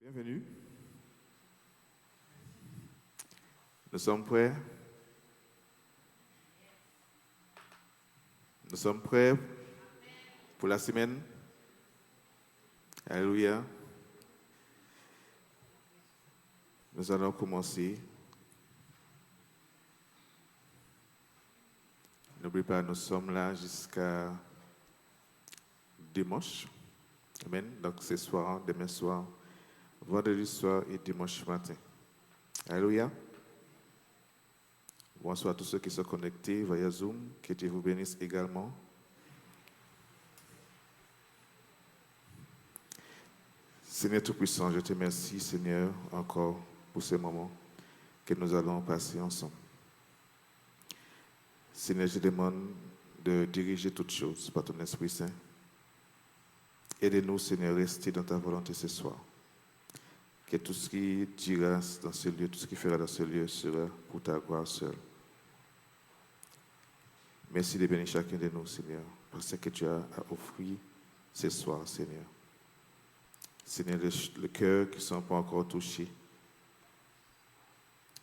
Bienvenue. Nous sommes prêts. Nous sommes prêts pour la semaine. Alléluia. Nous allons commencer. N'oubliez pas, nous sommes là jusqu'à dimanche. Amen. Donc ce soir, demain soir, vendredi soir et dimanche matin. Alléluia. Bonsoir à tous ceux qui sont connectés via Zoom. Que Dieu vous bénisse également. Seigneur Tout-Puissant, je te remercie, Seigneur, encore pour ce moment que nous allons passer ensemble. Seigneur, je demande de diriger toutes choses par ton Esprit Saint. Aide-nous, Seigneur, à rester dans ta volonté ce soir. Que tout ce qui dira dans ce lieu, tout ce qui fera dans ce lieu sera pour ta gloire seule. Merci de bénir chacun de nous, Seigneur, parce que tu as offert ce soir, Seigneur. Seigneur, le cœur qui ne sont pas encore touchés.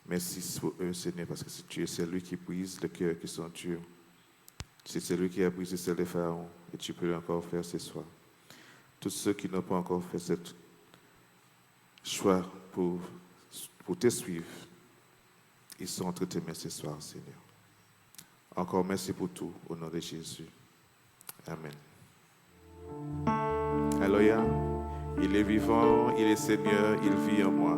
Merci pour eux, Seigneur, parce que tu es celui qui brise le cœur qui sont durs. C'est celui qui a brisé celle des pharaons, et tu peux encore faire ce soir. Tous ceux qui n'ont pas encore fait ce choix pour te suivre, ils sont entre tes mains ce soir, Seigneur. Encore merci pour tout, au nom de Jésus. Amen. Alléluia. Il est vivant, il est Seigneur, il vit en moi.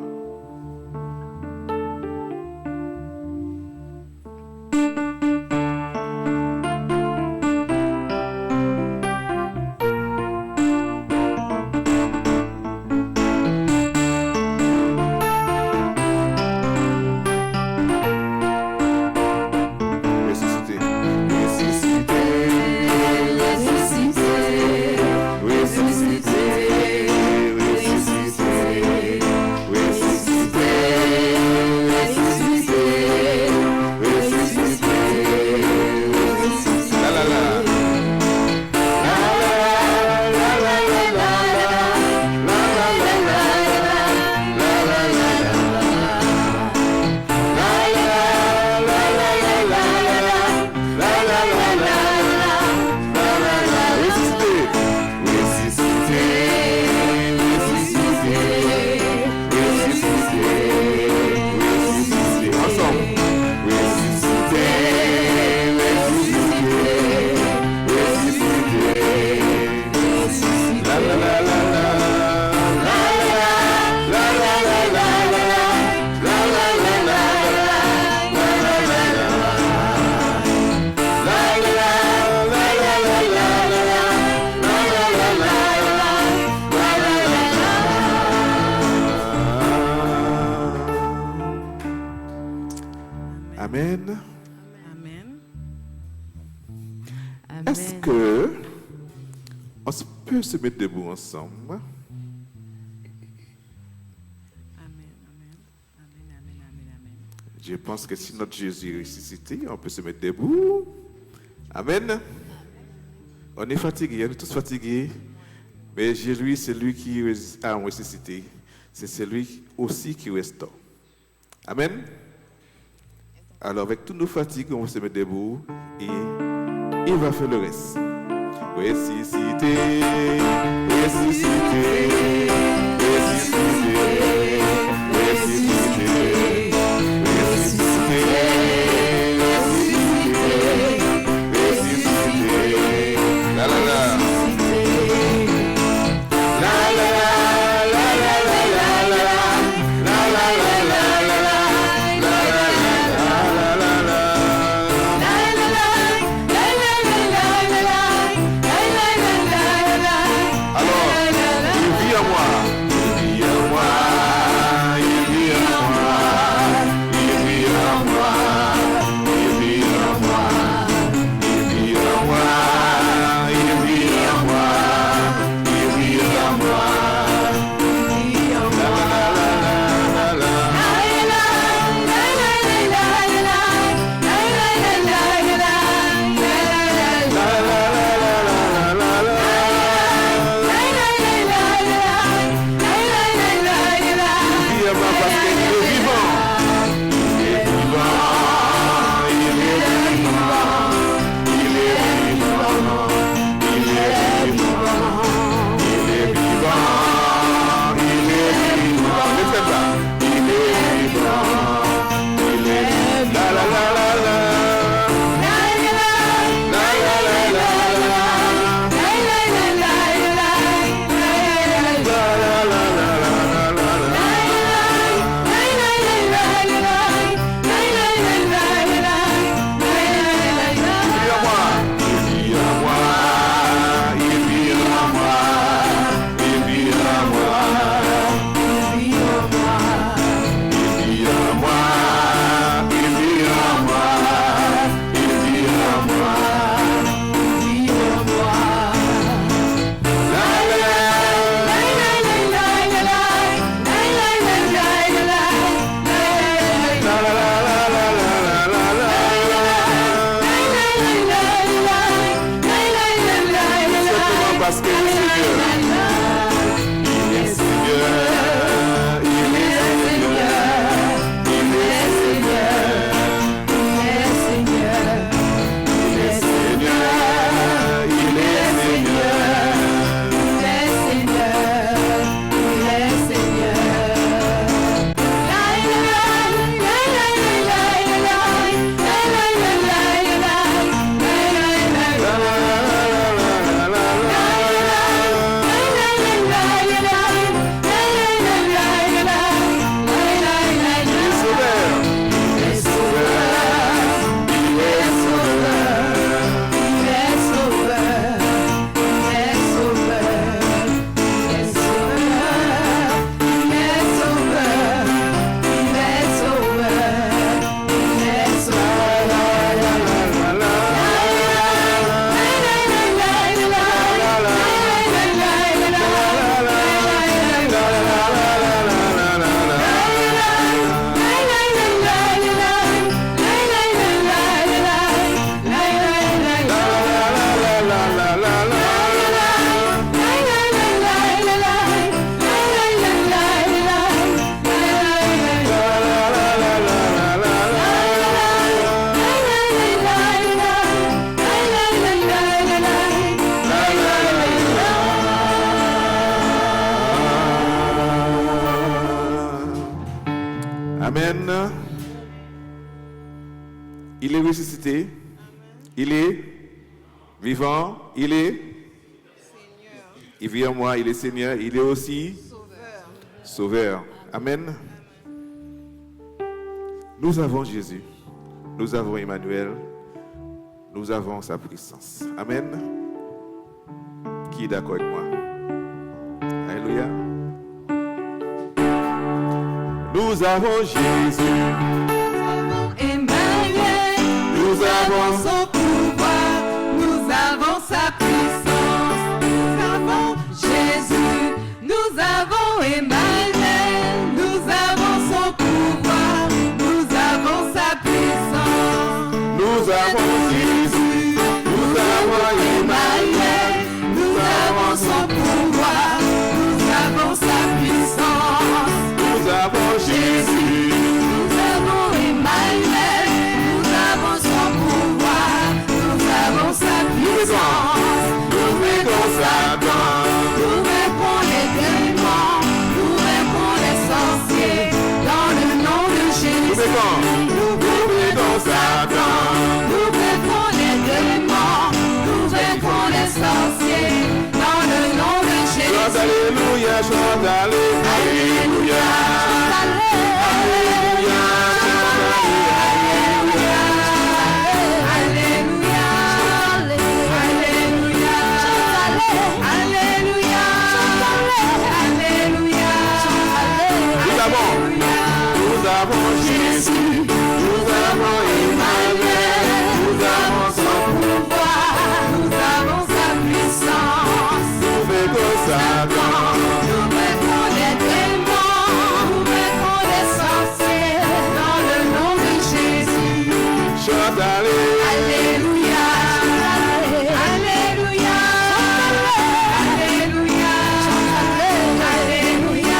Amen. Amen. Est-ce que on peut se mettre debout ensemble? Amen. Amen. Amen. Amen. Amen. Je pense que si notre Jésus est ressuscité, on peut se mettre debout. Amen. On est fatigué, on est tous fatigués. Mais Jésus, c'est lui qui a ressuscité. C'est celui aussi qui restaure. Amen. Alors, avec toutes nos fatigues, on va se mettre debout et il va faire le reste. Ressuscité, ressuscité, ressuscité, ressuscité, ressuscité, ressuscité, ressuscité. La la la. Amen. Il est ressuscité. Il est vivant. Il est Seigneur. Il vit en moi. Il est Seigneur. Il est aussi Sauveur. Amen. Nous avons Jésus. Nous avons Emmanuel. Nous avons sa puissance. Amen. Qui est d'accord avec moi? Alléluia. Nous avons Jésus. Emmanuel, Nous avons son pouvoir, nous avons sa puissance, nous avons Jésus, nous avons Emmanuel, nous avons son pouvoir, nous avons sa puissance. Nous avons Jésus. Nous avons Emmanuel, nous avons son pouvoir, nous avons sa puissance. Nous avons Jésus. Nous avons Emmanuel, nous avons son pouvoir, nous avons sa puissance. Nous vaincons Satan. Nous vaincrons les démons, nous vaincrons les sorciers, dans le nom de Jésus. Nous vaincons Satan. Nous vaincrons les démons, nous vaincrons les sorciers, dans le nom de Jésus. Chante Alléluia, chante Alléluia. Nous avons Jésus, nous avons Emmanuel, nous avons son pouvoir, nous avons sa puissance. Nous vaincons Satan. Nous vaincrons les démons, nous vaincrons les sorciers, dans le nom de Jésus. Chante Alléluia. Alléluia, Alléluia, Alléluia, Alléluia, Alléluia,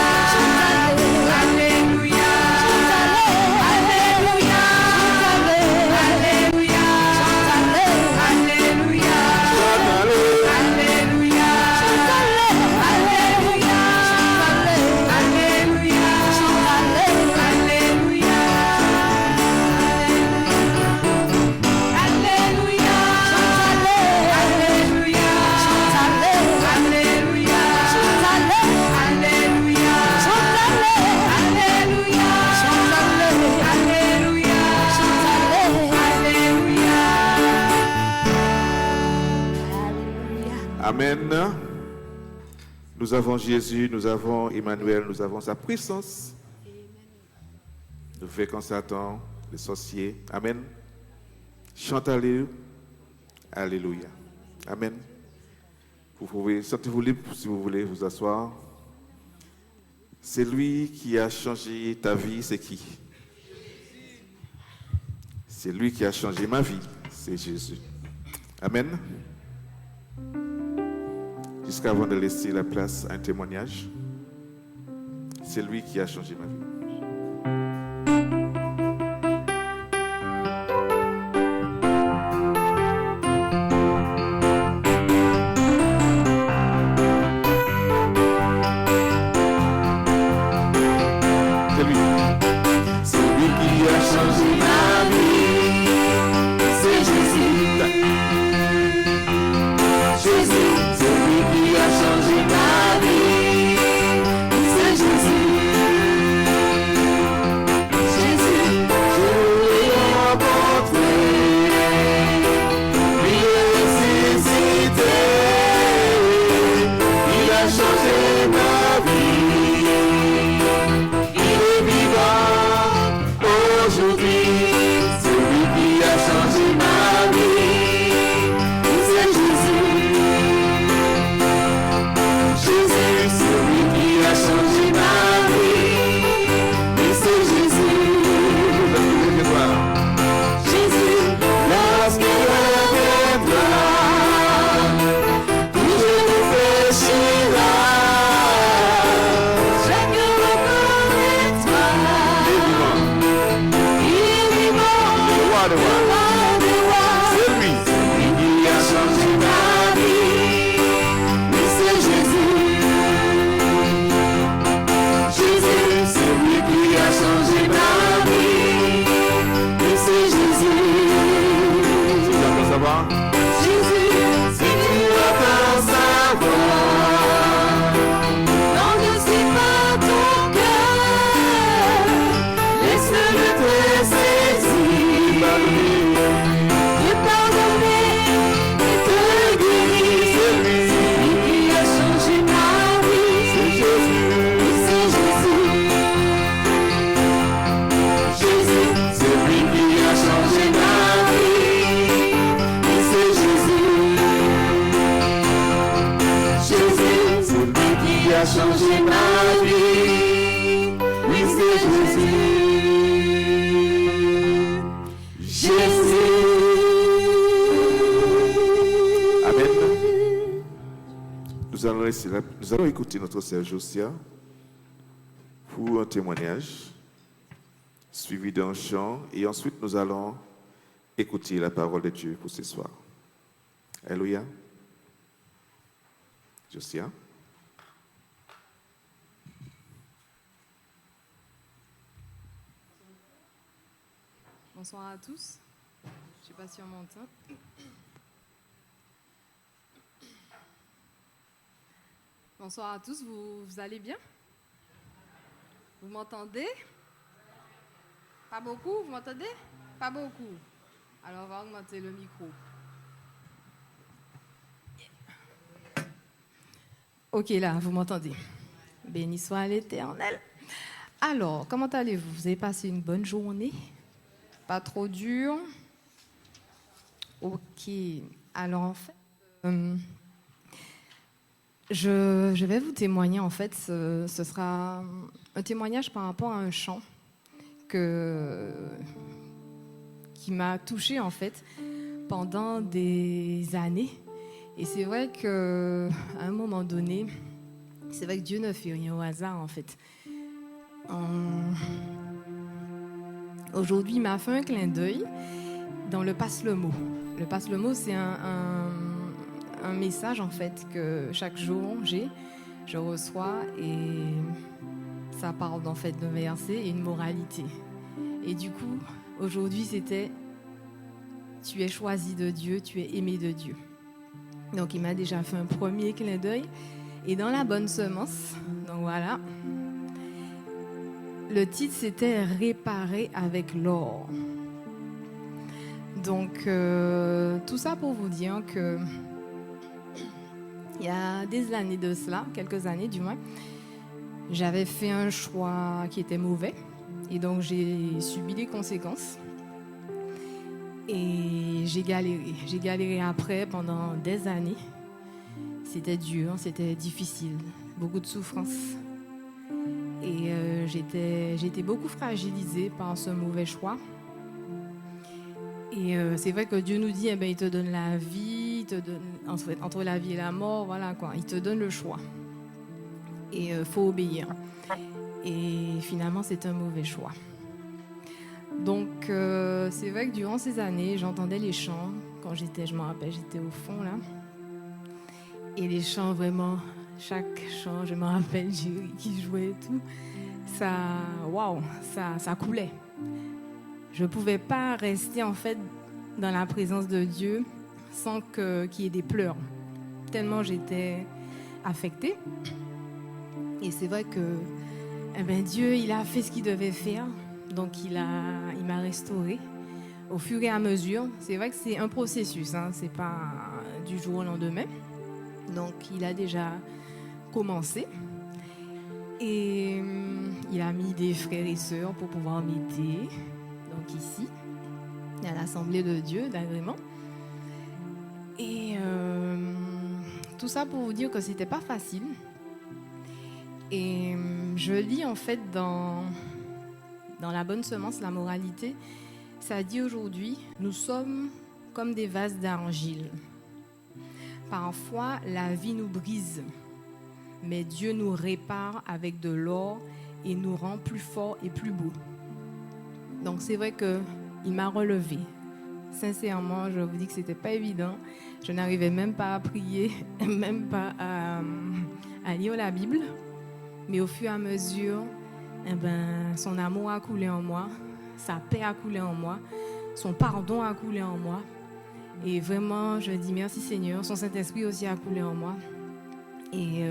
Amen. Nous avons Jésus, nous avons Emmanuel, nous avons sa puissance. Nous vaincons Satan, les sorciers. Amen. Chante Alléluia. Alléluia. Amen. Vous pouvez, sentez-vous libre si vous voulez vous asseoir. C'est lui qui a changé ta vie, c'est qui? C'est lui qui a changé ma vie, c'est Jésus. Amen. Jusqu'avant de laisser la place à un témoignage, c'est lui qui a changé ma vie. Changé ma vie, c'est Jésus. ici, là, nous allons écouter notre sœur Josia pour un témoignage, suivi d'un chant, et ensuite nous allons écouter la parole de Dieu pour ce soir. Alléluia. Josia. Bonsoir à tous. Je ne sais pas si on m'entend. Bonsoir à tous, vous allez bien? Vous m'entendez? Pas beaucoup, vous m'entendez? Pas beaucoup. Alors on va augmenter le micro. Ok, là, vous m'entendez. Béni soit l'Éternel. Alors, comment allez-vous? Vous avez passé une bonne journée? Pas trop dur? Ok. Alors, en fait, je vais vous témoigner, en fait, ce sera un témoignage par rapport à un chant qui m'a touchée, en fait, pendant des années. Et c'est vrai qu'à un moment donné, c'est vrai que Dieu ne fait rien au hasard, en fait. Aujourd'hui, il m'a fait un clin d'œil dans le Passe le mot. Le Passe le mot, c'est un message, en fait, que chaque jour, je reçois, et ça parle, en fait, d'un verset et une moralité. Et du coup, aujourd'hui, c'était « Tu es choisi de Dieu, tu es aimé de Dieu ». Donc, il m'a déjà fait un premier clin d'œil. Et dans la bonne semence, donc voilà, le titre, c'était « Réparer avec l'or ». Donc, tout ça pour vous dire que il y a des années de cela, quelques années du moins, j'avais fait un choix qui était mauvais. Et donc, j'ai subi les conséquences. Et j'ai galéré. J'ai galéré après pendant des années. C'était dur, c'était difficile, beaucoup de souffrance. Et j'étais beaucoup fragilisée par ce mauvais choix. Et c'est vrai que Dieu nous dit, il te donne la vie, il te donne, entre la vie et la mort, voilà quoi. Il te donne le choix. Et il faut obéir. Et finalement, c'est un mauvais choix. Donc, c'est vrai que durant ces années, j'entendais les chants. Quand je me rappelle, j'étais au fond, là. Et les chants, vraiment, chaque chant, je me rappelle, Jerry qui jouait et tout, ça coulait. Je ne pouvais pas rester, en fait, dans la présence de Dieu sans qu'il y ait des pleurs. Tellement j'étais affectée. Et c'est vrai que Dieu, il a fait ce qu'il devait faire. Donc, il m'a restaurée au fur et à mesure. C'est vrai que c'est un processus, hein, c'est pas du jour au lendemain. Donc, il a déjà commencé. Et il a mis des frères et sœurs pour pouvoir m'aider. Donc, ici, à l'Assemblée de Dieu d'agrément. Et tout ça pour vous dire que c'était pas facile. Et je lis en fait dans la bonne semence, la moralité, ça dit aujourd'hui, nous sommes comme des vases d'argile. Parfois, la vie nous brise, mais Dieu nous répare avec de l'or et nous rend plus forts et plus beaux. Donc c'est vrai qu'il m'a relevé. Sincèrement, je vous dis que c'était pas évident. Je n'arrivais même pas à prier, même pas à lire la Bible. Mais au fur et à mesure, son amour a coulé en moi, sa paix a coulé en moi, son pardon a coulé en moi. Et vraiment, je dis merci Seigneur. Son Saint-Esprit aussi a coulé en moi. Et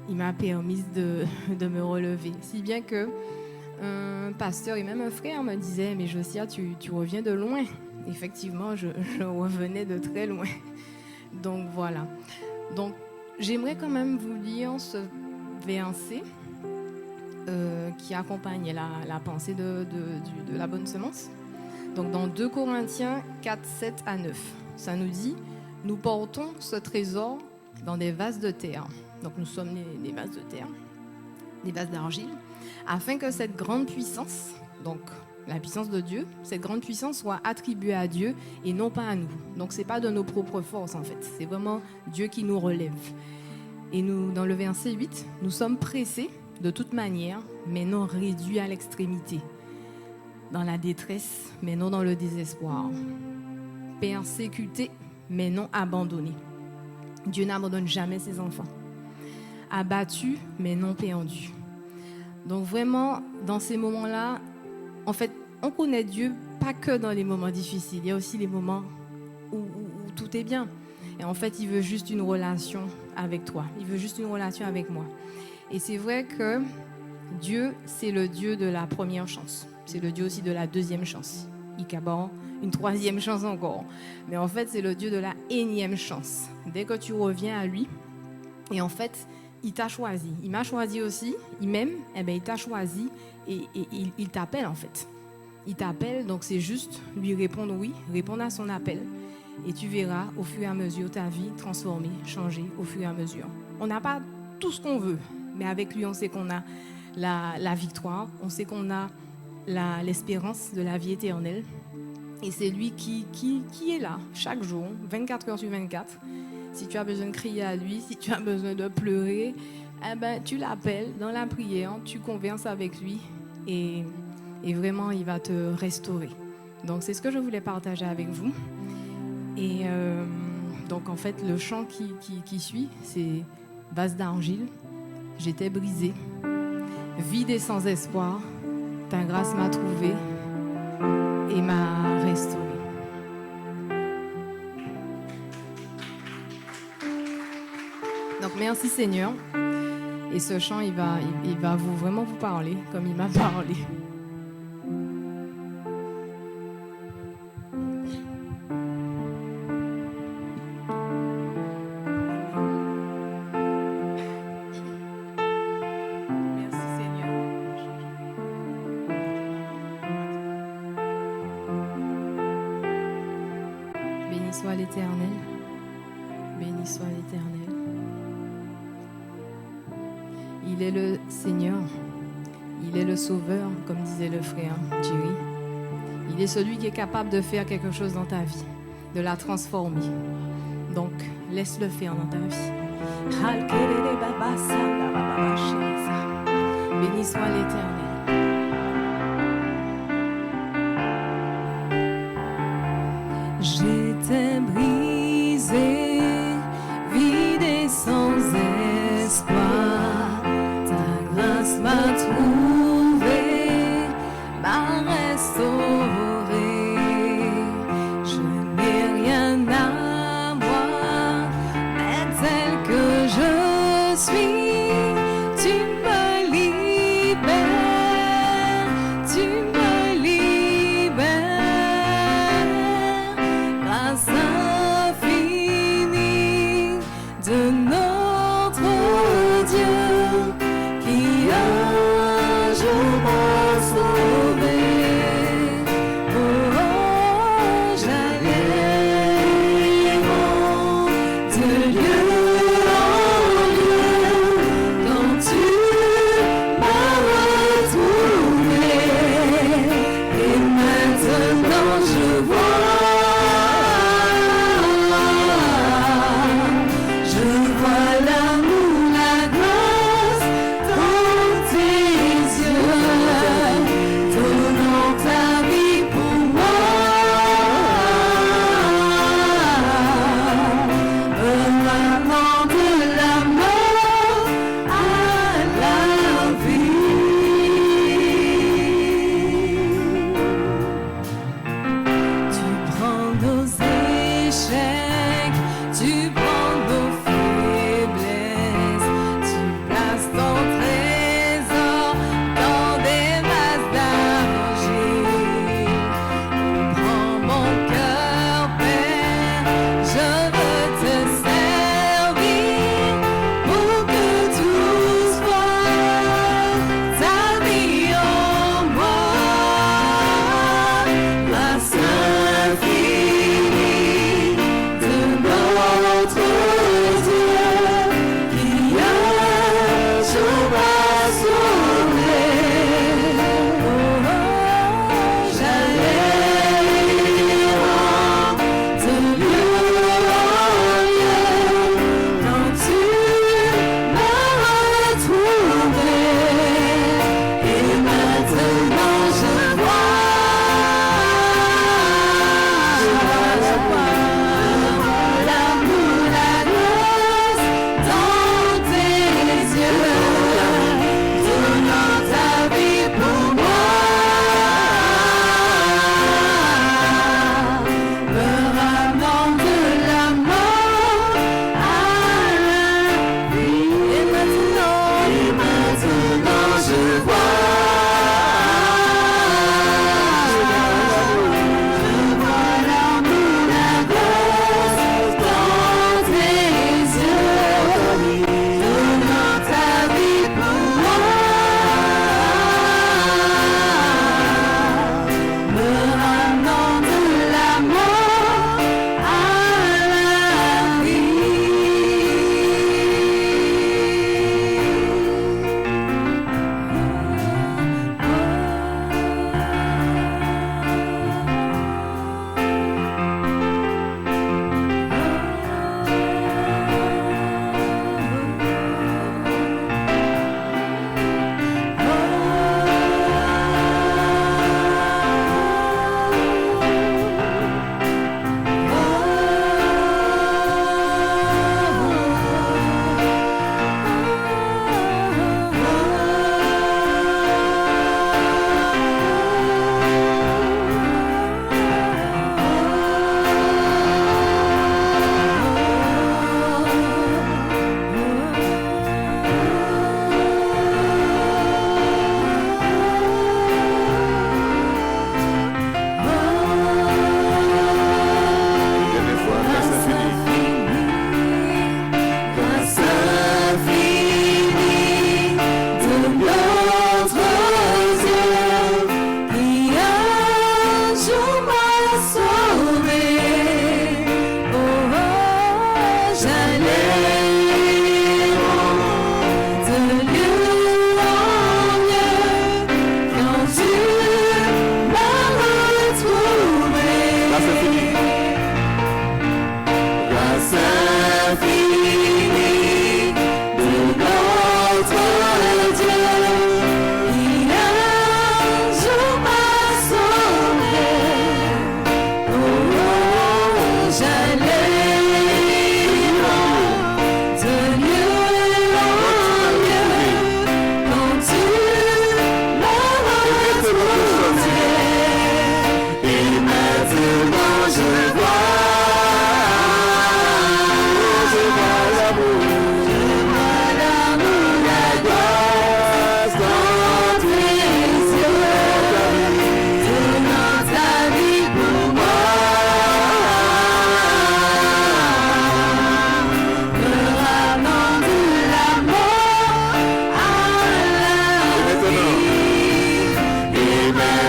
il m'a permis de me relever. Si bien que un pasteur et même un frère me disaient, mais Josia, tu reviens de loin. Effectivement, je revenais de très loin. Donc voilà. Donc j'aimerais quand même vous lire ce verset qui accompagne la pensée de la bonne semence. Donc dans 2 Corinthiens 4, 7 à 9, ça nous dit « Nous portons ce trésor dans des vases de terre. » Donc nous sommes des vases de terre, des vases d'argile, afin que cette grande puissance, donc la puissance de Dieu, cette grande puissance soit attribuée à Dieu et non pas à nous. Donc c'est pas de nos propres forces en fait, c'est vraiment Dieu qui nous relève. Et nous, dans le verset 8, nous sommes pressés de toute manière, mais non réduits à l'extrémité. Dans la détresse, mais non dans le désespoir. Persécutés, mais non abandonnés. Dieu n'abandonne jamais ses enfants. Abattus, mais non perdus. Donc vraiment, dans ces moments-là, en fait, on connaît Dieu pas que dans les moments difficiles. Il y a aussi les moments où tout est bien. Et en fait, il veut juste une relation avec toi. Il veut juste une relation avec moi. Et c'est vrai que Dieu, c'est le Dieu de la première chance. C'est le Dieu aussi de la deuxième chance. Il cabane une troisième chance encore. Mais en fait, c'est le Dieu de la énième chance. Dès que tu reviens à lui, et en fait, il t'a choisi. Il m'a choisi aussi. Il m'aime, eh bien, il t'a choisi et il t'appelle en fait. Il t'appelle, donc c'est juste lui répondre oui, répondre à son appel. Et tu verras au fur et à mesure ta vie transformée, changer au fur et à mesure. On n'a pas tout ce qu'on veut, mais avec lui, on sait qu'on a la victoire, on sait qu'on a l'espérance de la vie éternelle. Et c'est lui qui est là chaque jour, 24 heures sur 24. Si tu as besoin de crier à lui, si tu as besoin de pleurer, eh ben, tu l'appelles dans la prière, tu converses avec lui et vraiment, il va te restaurer. Donc, c'est ce que je voulais partager avec vous. Et donc, en fait, le chant qui suit, c'est « Vase d'argile, j'étais brisée, vide et sans espoir, ta grâce m'a trouvée et m'a restaurée. » Donc, merci Seigneur. Et ce chant, il va vraiment vous parler comme il m'a parlé. Soit l'Éternel, béni soit l'Éternel. Il est le Seigneur, il est le Sauveur, comme disait le frère Jerry. Il est celui qui est capable de faire quelque chose dans ta vie, de la transformer. Donc, laisse-le faire dans ta vie. Béni soit l'Éternel. J'étais brisée, vide et sans espoir. Ta grâce m'a trouvée, m'a restaurée. Je n'ai rien à moi, mais tel que je suis, tu me libères, tu me libères. Grâce infinie de notre Dieu qui un jour m'a sauvé.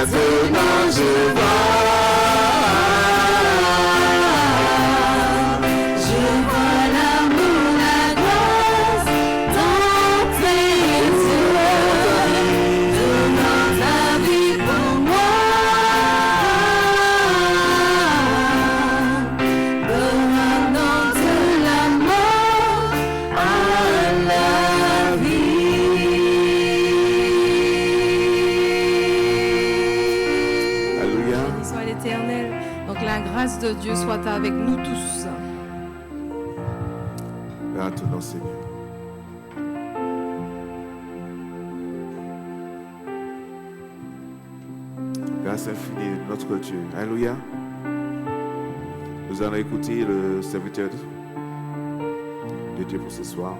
Maintenant je vois l'amour, la grâce dans tes yeux, donnant ta vie pour moi, donnant de la mort à la Alléluia. Béni soit l'Éternel. Donc la grâce de Dieu soit avec nous tous. À ton nom, Seigneur. Grâce infinie de notre Dieu. Alléluia. Nous allons écouter le serviteur de Dieu pour ce soir.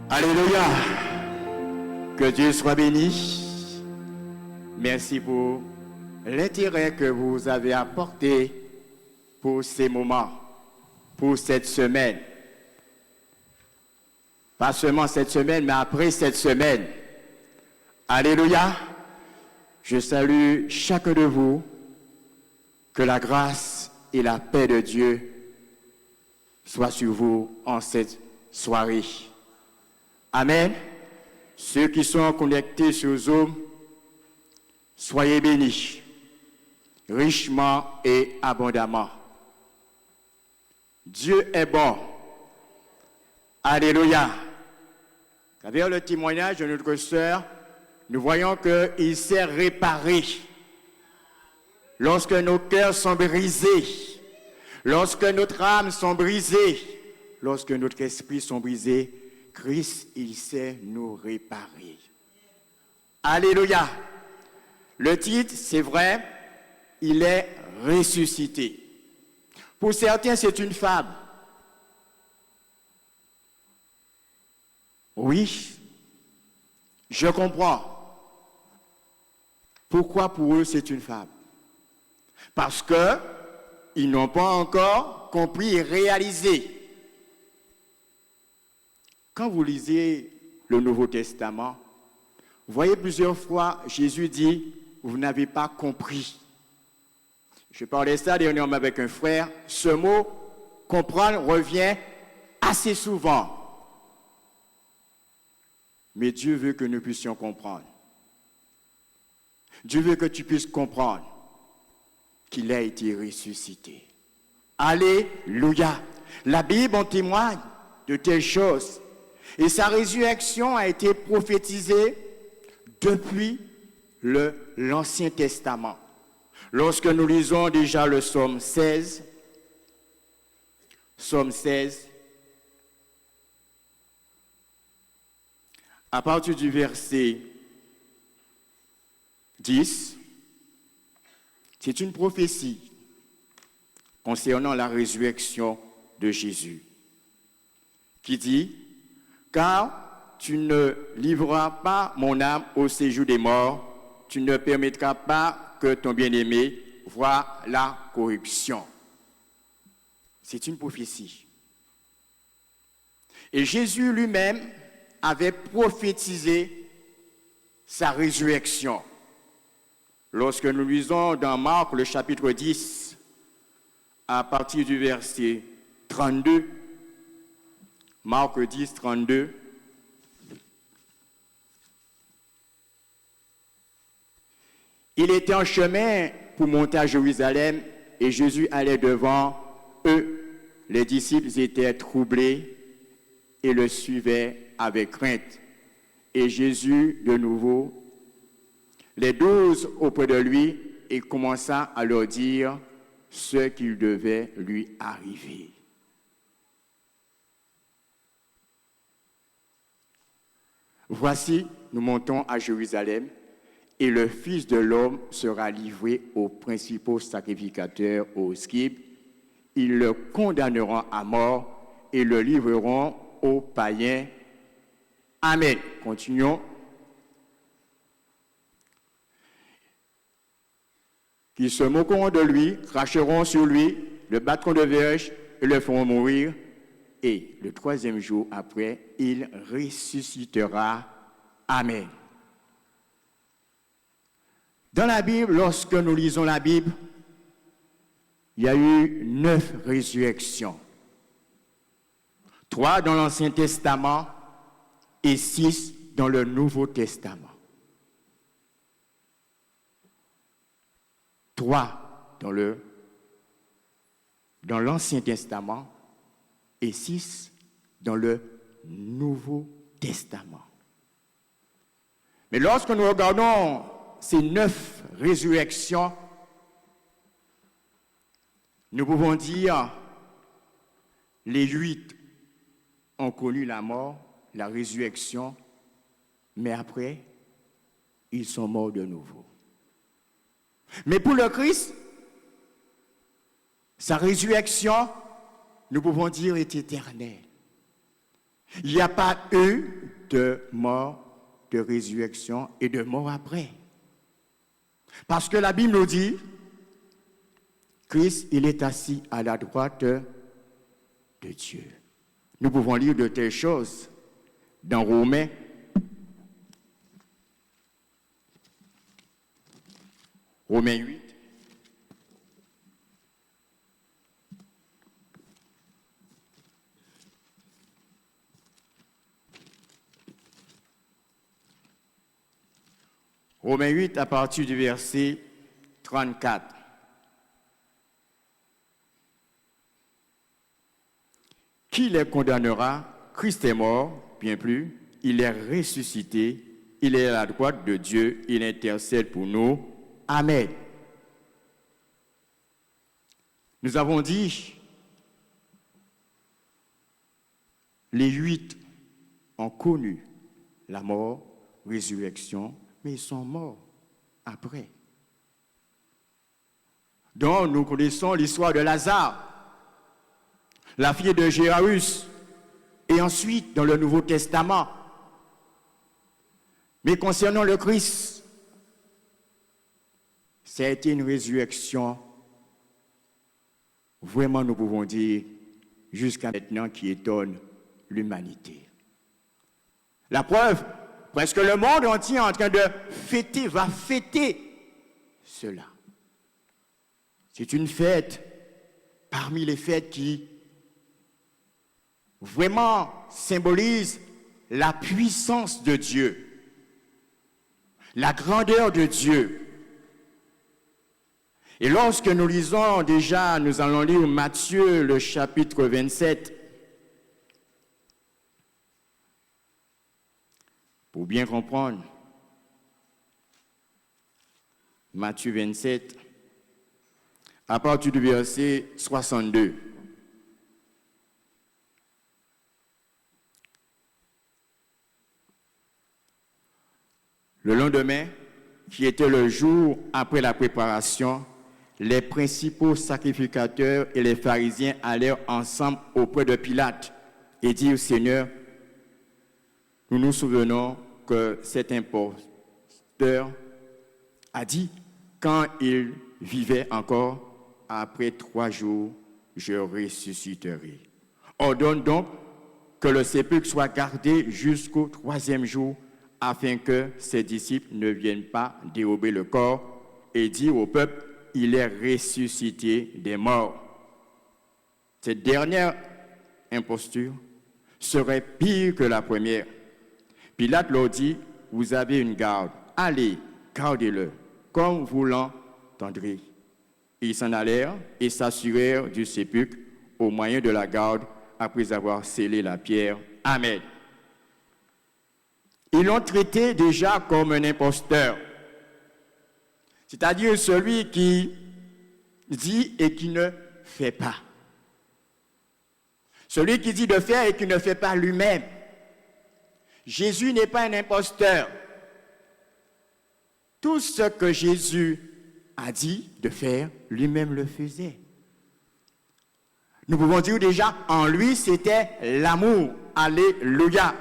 Alléluia. Que Dieu soit béni. Merci pour l'intérêt que vous avez apporté pour ces moments, pour cette semaine. Pas seulement cette semaine, mais après cette semaine. Alléluia. Je salue chacun de vous. Que la grâce et la paix de Dieu soient sur vous en cette soirée. Amen. Ceux qui sont connectés sur Zoom, soyez bénis, richement et abondamment. Dieu est bon. Alléluia. À travers le témoignage de notre sœur, nous voyons qu'il s'est réparé. Lorsque nos cœurs sont brisés, lorsque notre âme sont brisées, lorsque notre esprit sont brisés, Christ, il sait nous réparer. Alléluia. Le titre, c'est vrai, il est ressuscité. Pour certains, c'est une fable. Oui, je comprends. Pourquoi pour eux, c'est une fable? Parce qu'ils n'ont pas encore compris et réalisé. Quand vous lisez le Nouveau Testament, vous voyez plusieurs fois Jésus dit, vous n'avez pas compris. Je parlais ça dernièrement avec un frère. Ce mot, comprendre, revient assez souvent. Mais Dieu veut que nous puissions comprendre. Dieu veut que tu puisses comprendre qu'il a été ressuscité. Alléluia. La Bible en témoigne de telles choses. Et sa résurrection a été prophétisée depuis l'Ancien Testament. Lorsque nous lisons déjà le psaume 16, à partir du verset 10, c'est une prophétie concernant la résurrection de Jésus qui dit « Car tu ne livreras pas mon âme au séjour des morts, tu ne permettras pas que ton bien-aimé voie la corruption. » C'est une prophétie. Et Jésus lui-même avait prophétisé sa résurrection. Lorsque nous lisons dans Marc le chapitre 10, à partir du verset 32, Marc 10, 32, il était en chemin pour monter à Jérusalem et Jésus allait devant eux. Les disciples étaient troublés et le suivaient avec crainte. Et Jésus, de nouveau, les 12 auprès de lui et commença à leur dire ce qu'il devait lui arriver. Voici, nous montons à Jérusalem et le Fils de l'homme sera livré aux principaux sacrificateurs, aux scribes, ils le condamneront à mort et le livreront aux païens. Amen. Continuons. Qui se moqueront de lui, cracheront sur lui, le battront de verge et le feront mourir. Et le troisième jour après, il ressuscitera. Amen. Dans la Bible, lorsque nous lisons la Bible, il y a eu 9 résurrections. 3 dans l'Ancien Testament et 6 dans le Nouveau Testament. 3 dans l'Ancien Testament et 6 dans le Nouveau Testament. Mais lorsque nous regardons ces 9 résurrections, nous pouvons dire les 8 ont connu la mort, la résurrection, mais après, ils sont morts de nouveau. Mais pour le Christ, sa résurrection, nous pouvons dire, est éternelle. Il n'y a pas eu de mort, de résurrection et de mort après. Parce que la Bible nous dit, Christ, il est assis à la droite de Dieu. Nous pouvons lire de telles choses dans Romains. Romains 8. Romains 8 à partir du verset 34. Qui les condamnera? Christ est mort, bien plus, il est ressuscité, il est à la droite de Dieu, il intercède pour nous. Amen. Nous avons dit, les 8 ont connu la mort, résurrection, mais ils sont morts après. Donc, nous connaissons l'histoire de Lazare, la fille de Jairus, et ensuite dans le Nouveau Testament. Mais concernant le Christ, ça a été une résurrection, vraiment nous pouvons dire, jusqu'à maintenant qui étonne l'humanité. La preuve, presque le monde entier est en train de fêter, va fêter cela. C'est une fête parmi les fêtes qui vraiment symbolise la puissance de Dieu, la grandeur de Dieu. Et lorsque nous lisons déjà, nous allons lire Matthieu, le chapitre 27, pour bien comprendre. Matthieu 27, à partir du verset 62. Le lendemain, qui était le jour après la préparation, les principaux sacrificateurs et les pharisiens allèrent ensemble auprès de Pilate et dirent, Seigneur, nous nous souvenons que cet imposteur a dit, quand il vivait encore, après 3 jours, je ressusciterai. Ordonne donc que le sépulcre soit gardé jusqu'au 3e jour, afin que ses disciples ne viennent pas dérober le corps et dire au peuple, il est ressuscité des morts. Cette dernière imposture serait pire que la première. Pilate leur dit, vous avez une garde, allez, gardez-le, comme vous l'entendrez. Ils s'en allèrent et s'assurèrent du sépulcre au moyen de la garde, après avoir scellé la pierre. Amen. Ils l'ont traité déjà comme un imposteur, c'est-à-dire celui qui dit et qui ne fait pas. Celui qui dit de faire et qui ne fait pas lui-même. Jésus n'est pas un imposteur. Tout ce que Jésus a dit de faire, lui-même le faisait. Nous pouvons dire déjà, en lui, c'était l'amour. Alléluia.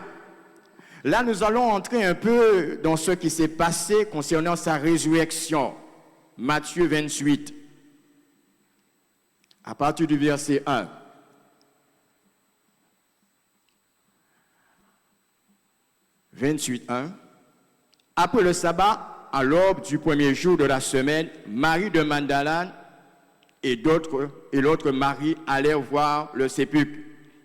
Là, nous allons entrer un peu dans ce qui s'est passé concernant sa résurrection. Matthieu 28, à partir du verset 1. « 28, 1. Après le sabbat, à l'aube du premier jour de la semaine, Marie de Magdalene et l'autre Marie allèrent voir le sépulcre.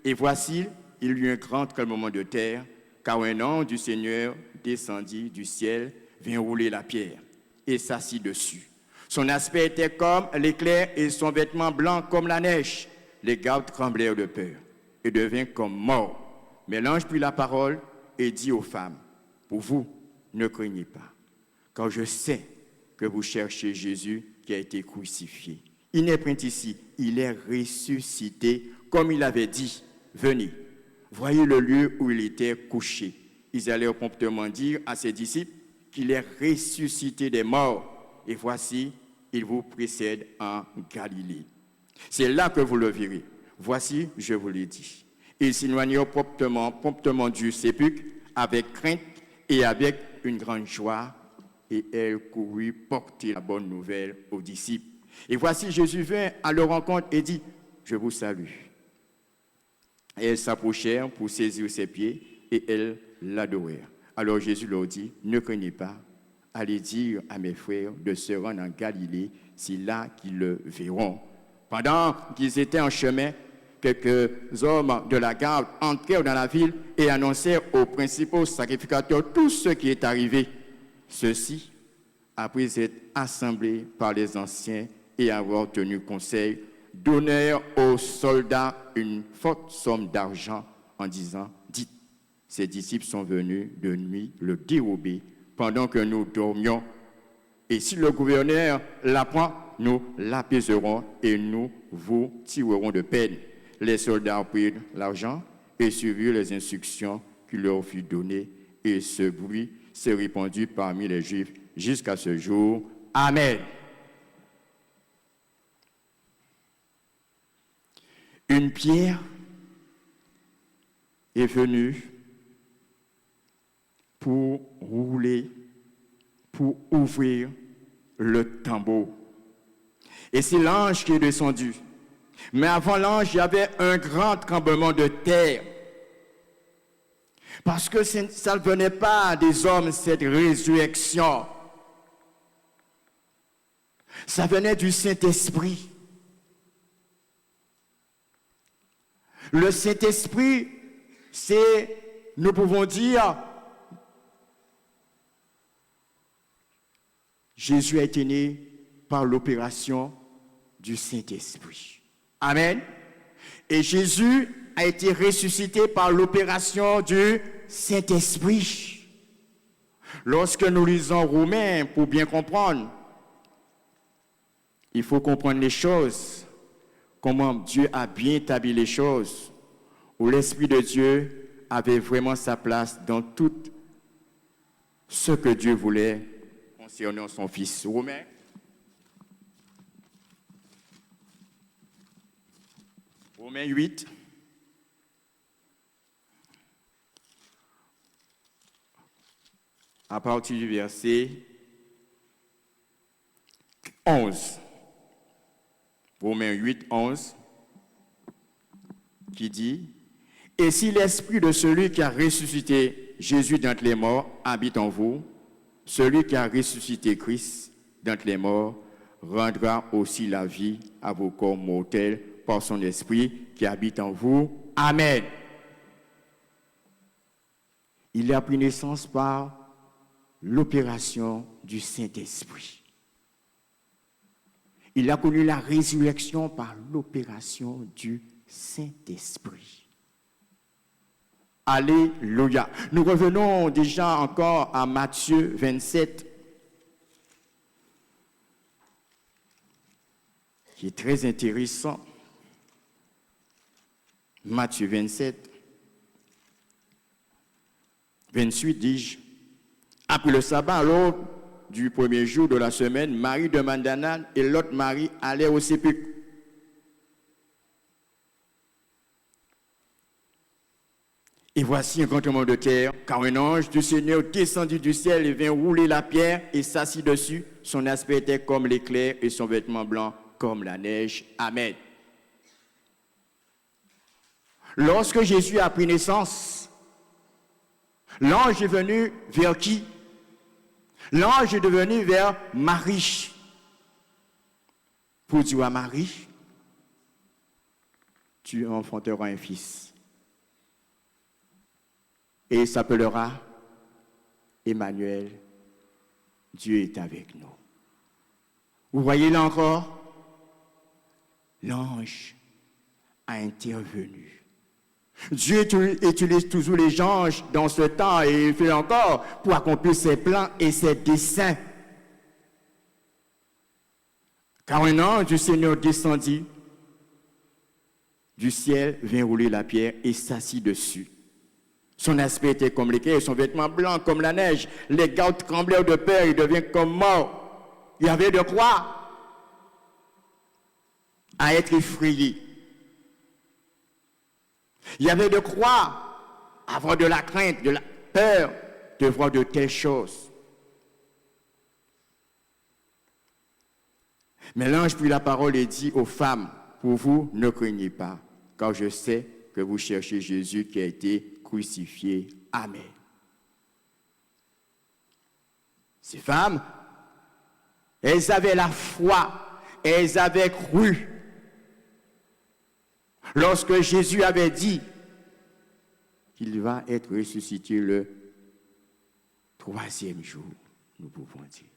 Et voici, il y eut un grand tremblement de terre, car un ange du Seigneur descendit du ciel, vint rouler la pierre et s'assit dessus. Son aspect était comme l'éclair et son vêtement blanc comme la neige. Les gardes tremblèrent de peur et devinrent comme morts. Mais l'ange prit la parole et dit aux femmes, « Pour vous, ne craignez pas, car je sais que vous cherchez Jésus qui a été crucifié. Il n'est point ici, il est ressuscité, comme il avait dit. Venez, voyez le lieu où il était couché. » Ils allèrent promptement dire à ses disciples qu'il est ressuscité des morts. Et voici, il vous précède en Galilée. C'est là que vous le verrez. Voici, je vous l'ai dit. Ils s'éloignèrent promptement du sépulcre avec crainte et avec une grande joie. Et elle courut porter la bonne nouvelle aux disciples. Et voici, Jésus vint à leur rencontre et dit, « Je vous salue. » Et elles s'approchèrent pour saisir ses pieds et elles l'adorèrent. Alors Jésus leur dit, « Ne craignez pas, allez dire à mes frères de se rendre en Galilée, c'est là qu'ils le verront. » Pendant qu'ils étaient en chemin, quelques hommes de la garde entrèrent dans la ville et annoncèrent aux principaux sacrificateurs tout ce qui est arrivé. Ceux-ci, après être assemblés par les anciens et avoir tenu conseil, donnèrent aux soldats une forte somme d'argent en disant, « Dites, ces disciples sont venus de nuit le dérober pendant que nous dormions. Et si le gouverneur l'apprend, nous l'apaiserons et nous vous tirerons de peine. » Les soldats prirent l'argent et suivirent les instructions qui leur furent données. Et ce bruit s'est répandu parmi les Juifs jusqu'à ce jour. Amen. Une pierre est venue pour rouler, pour ouvrir le tombeau. Et c'est l'ange qui est descendu. Mais avant l'ange, il y avait un grand tremblement de terre. Parce que ça ne venait pas des hommes, cette résurrection. Ça venait du Saint-Esprit. Le Saint-Esprit, c'est, nous pouvons dire, Jésus a été né par l'opération du Saint-Esprit. Amen. Et Jésus a été ressuscité par l'opération du Saint-Esprit. Lorsque nous lisons Romains, pour bien comprendre, il faut comprendre les choses, comment Dieu a bien établi les choses, où l'Esprit de Dieu avait vraiment sa place dans tout ce que Dieu voulait concernant son Fils. Romains. Romains 8. À partir du verset 11. Romains 8, 11, qui dit, « Et si l'esprit de celui qui a ressuscité Jésus d'entre les morts habite en vous, celui qui a ressuscité Christ d'entre les morts rendra aussi la vie à vos corps mortels par son esprit qui habite en vous. Amen. » Il a pris naissance par l'opération du Saint-Esprit. Il a connu la résurrection par l'opération du Saint-Esprit. Alléluia. Nous revenons déjà encore à Matthieu 27, qui est très intéressant. Matthieu 27, 28, dis-je. Après le sabbat, alors, du premier jour de la semaine, Marie de Magdalene et l'autre Marie allaient au sépulcre. Et voici un grand tremblement de terre, car un ange du Seigneur descendit du ciel et vint rouler la pierre et s'assit dessus. Son aspect était comme l'éclair et son vêtement blanc comme la neige. Amen. Lorsque Jésus a pris naissance, l'ange est venu vers qui? L'ange est venu vers Marie. Pour dire à Marie, tu enfanteras un fils. Et il s'appellera Emmanuel. Dieu est avec nous. Vous voyez là encore, l'ange a intervenu. Dieu utilise toujours les anges dans ce temps et il fait encore pour accomplir ses plans et ses desseins. Car un ange du Seigneur descendit du ciel, vint rouler la pierre et s'assit dessus. Son aspect était comme l'éclair, son vêtement blanc comme la neige. Les gardes tremblèrent de peur, il devient comme mort. Il y avait de quoi à être effrayé. Il y avait de quoi avoir de la crainte, de la peur de voir de telles choses. Mais l'ange prit la parole et dit aux femmes, pour vous, ne craignez pas, car je sais que vous cherchez Jésus qui a été crucifié. Amen. Ces femmes, elles avaient la foi, elles avaient cru. Lorsque Jésus avait dit qu'il va être ressuscité le 3e jour, nous pouvons dire.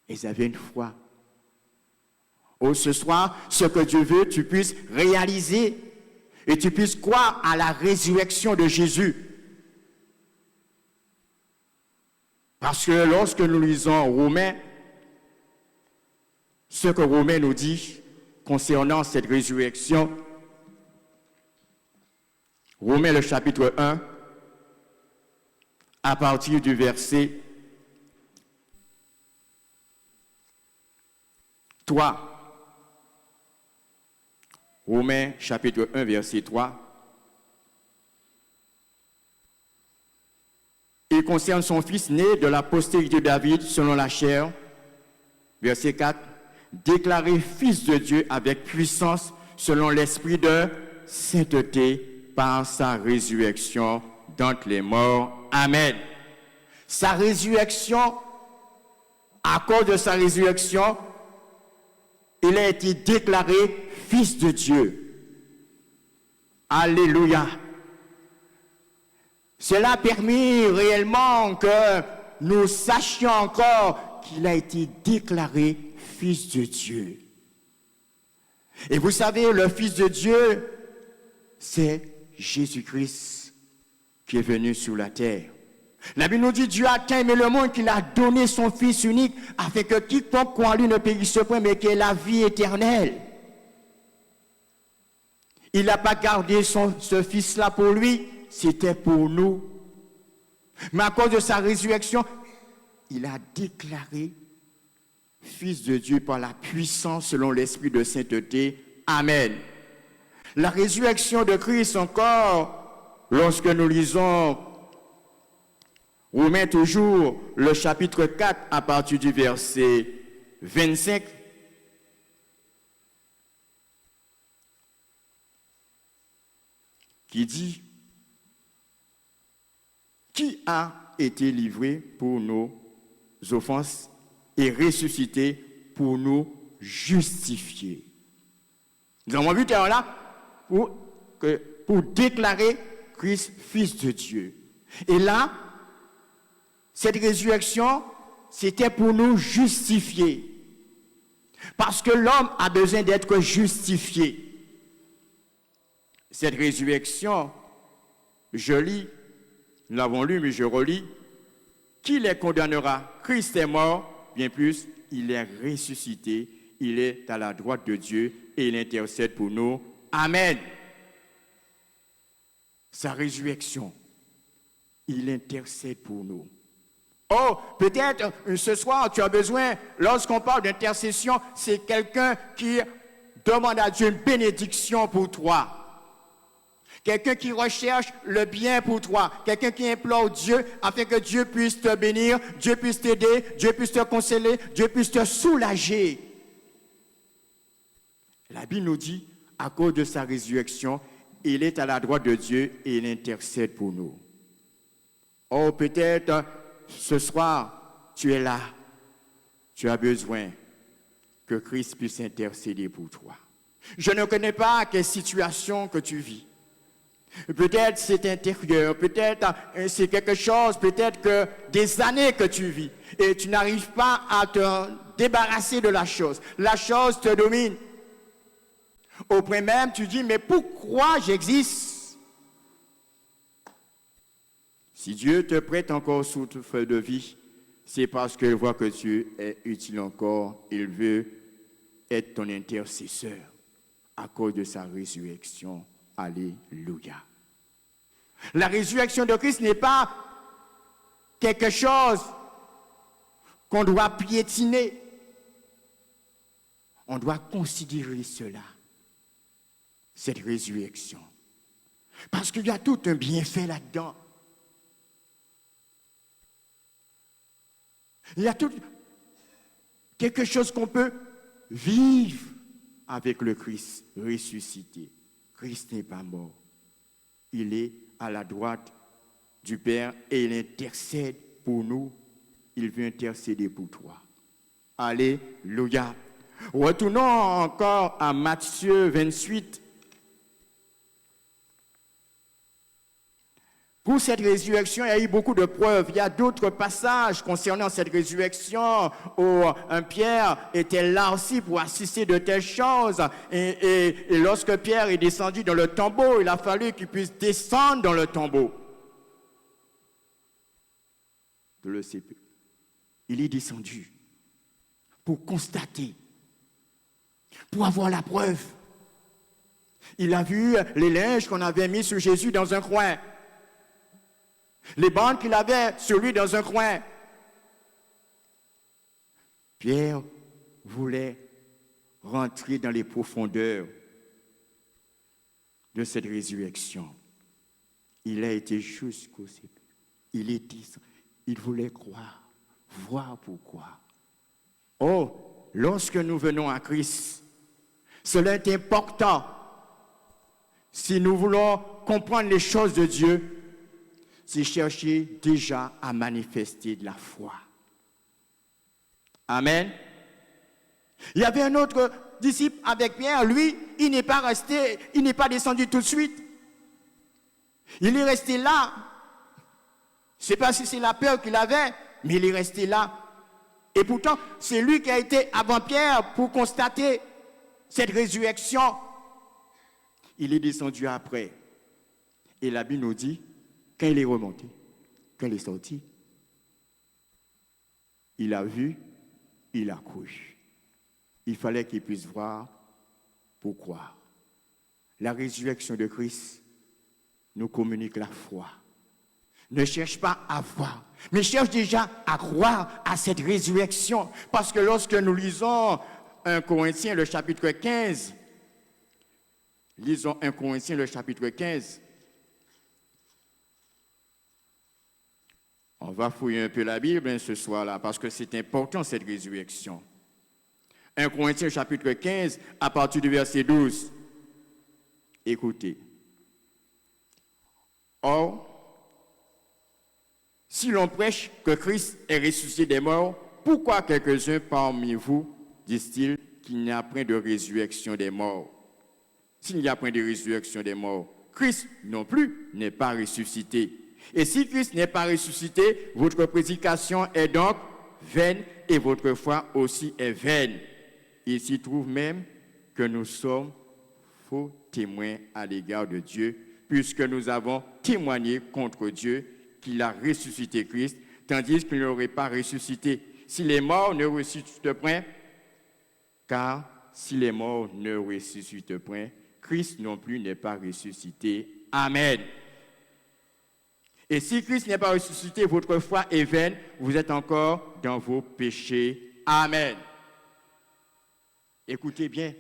Elles avaient une foi. Oh, ce soir, ce que Dieu veut, tu puisses réaliser et tu puisses croire à la résurrection de Jésus. Parce que lorsque nous lisons Romains, ce que Romains nous dit concernant cette résurrection, Romains le chapitre 1, à partir du verset 3. Romains chapitre 1, verset 3. Il concerne son fils né de la postérité de David selon la chair. Verset 4. Déclaré fils de Dieu avec puissance selon l'esprit de sainteté par sa résurrection d'entre les morts. Amen. Sa résurrection, à cause de sa résurrection, il a été déclaré fils de Dieu. Alléluia. Cela a permis réellement que nous sachions encore qu'il a été déclaré fils de Dieu. Et vous savez, le fils de Dieu, c'est Jésus-Christ qui est venu sur la terre. La Bible nous dit, Dieu a tant aimé le monde qu'il a donné son Fils unique afin que quiconque croit en lui ne périsse point, mais qu'il ait la vie éternelle. Il n'a pas gardé ce Fils-là pour lui, c'était pour nous. Mais à cause de sa résurrection, il a déclaré Fils de Dieu par la puissance selon l'esprit de sainteté. Amen. La résurrection de Christ encore, lorsque nous lisons Romains toujours, le chapitre 4, à partir du verset 25. Qui dit, qui a été livré pour nos offenses et ressuscité pour nous justifier. Nous avons vu là pour déclarer Christ fils de Dieu. Et là, cette résurrection, c'était pour nous justifier. Parce que l'homme a besoin d'être justifié. Cette résurrection, je lis, nous l'avons lu, mais je relis. Qui les condamnera? Christ est mort, bien plus, il est ressuscité, il est à la droite de Dieu et il intercède pour nous. Amen. Sa résurrection, il intercède pour nous. Oh, peut-être ce soir, tu as besoin, lorsqu'on parle d'intercession, c'est quelqu'un qui demande à Dieu une bénédiction pour toi. Quelqu'un qui recherche le bien pour toi. Quelqu'un qui implore Dieu afin que Dieu puisse te bénir, Dieu puisse t'aider, Dieu puisse te consoler, Dieu puisse te soulager. La Bible nous dit, à cause de sa résurrection, il est à la droite de Dieu et il intercède pour nous. Oh, peut-être ce soir, tu es là. Tu as besoin que Christ puisse intercéder pour toi. Je ne connais pas quelle situation que tu vis. Peut-être c'est intérieur, peut-être c'est quelque chose, peut-être que des années que tu vis et tu n'arrives pas à te débarrasser de la chose. La chose te domine. Au point même, tu dis, mais pourquoi j'existe? Si Dieu te prête encore souffle de vie, c'est parce qu'il voit que tu es utile encore. Il veut être ton intercesseur à cause de sa résurrection. Alléluia. La résurrection de Christ n'est pas quelque chose qu'on doit piétiner. On doit considérer cela, cette résurrection. Parce qu'il y a tout un bienfait là-dedans. Il y a tout quelque chose qu'on peut vivre avec le Christ ressuscité. Christ n'est pas mort. Il est à la droite du Père et il intercède pour nous. Il veut intercéder pour toi. Alléluia. Retournons encore à Matthieu 28. Pour cette résurrection, il y a eu beaucoup de preuves. Il y a d'autres passages concernant cette résurrection où Pierre était là aussi pour assister de telles choses. Et lorsque Pierre est descendu dans le tombeau, il a fallu qu'il puisse descendre dans le tombeau. De le sépulcre. Il est descendu pour constater, pour avoir la preuve. Il a vu les linges qu'on avait mis sur Jésus dans un coin. Les bandes qu'il avait sur lui dans un coin. Pierre voulait rentrer dans les profondeurs de cette résurrection. Il a été jusqu'au sépulcre. Il voulait croire, voir pourquoi. Oh, lorsque nous venons à Christ, cela est important. Si nous voulons comprendre les choses de Dieu, c'est chercher déjà à manifester de la foi. Amen. Il y avait un autre disciple avec Pierre. Lui, il n'est pas resté, il n'est pas descendu tout de suite. Il est resté là. Je ne sais pas si c'est la peur qu'il avait, mais il est resté là. Et pourtant, c'est lui qui a été avant Pierre pour constater cette résurrection. Il est descendu après. Et la Bible nous dit, quand il est remonté, quand il est sorti, il a vu, il a cru. Il fallait qu'il puisse voir pour croire. La résurrection de Christ nous communique la foi. Ne cherche pas à voir, mais cherche déjà à croire à cette résurrection. Parce que lorsque nous lisons 1 Corinthiens, le chapitre 15, lisons 1 Corinthiens, le chapitre 15, on va fouiller un peu la Bible ce soir-là, parce que c'est important cette résurrection. 1 Corinthiens, chapitre 15, à partir du verset 12. Écoutez. Or, si l'on prêche que Christ est ressuscité des morts, pourquoi quelques-uns parmi vous disent-ils qu'il n'y a point de résurrection des morts? S'il n'y a point de résurrection des morts, Christ non plus n'est pas ressuscité. Et si Christ n'est pas ressuscité, votre prédication est donc vaine et votre foi aussi est vaine. Il s'y trouve même que nous sommes faux témoins à l'égard de Dieu, puisque nous avons témoigné contre Dieu qu'il a ressuscité Christ, tandis qu'il n'aurait pas ressuscité. Si les morts ne ressuscitent point, car si les morts ne ressuscitent point, Christ non plus n'est pas ressuscité. Amen. Et si Christ n'est pas ressuscité, votre foi est vaine, vous êtes encore dans vos péchés. Amen. Écoutez bien.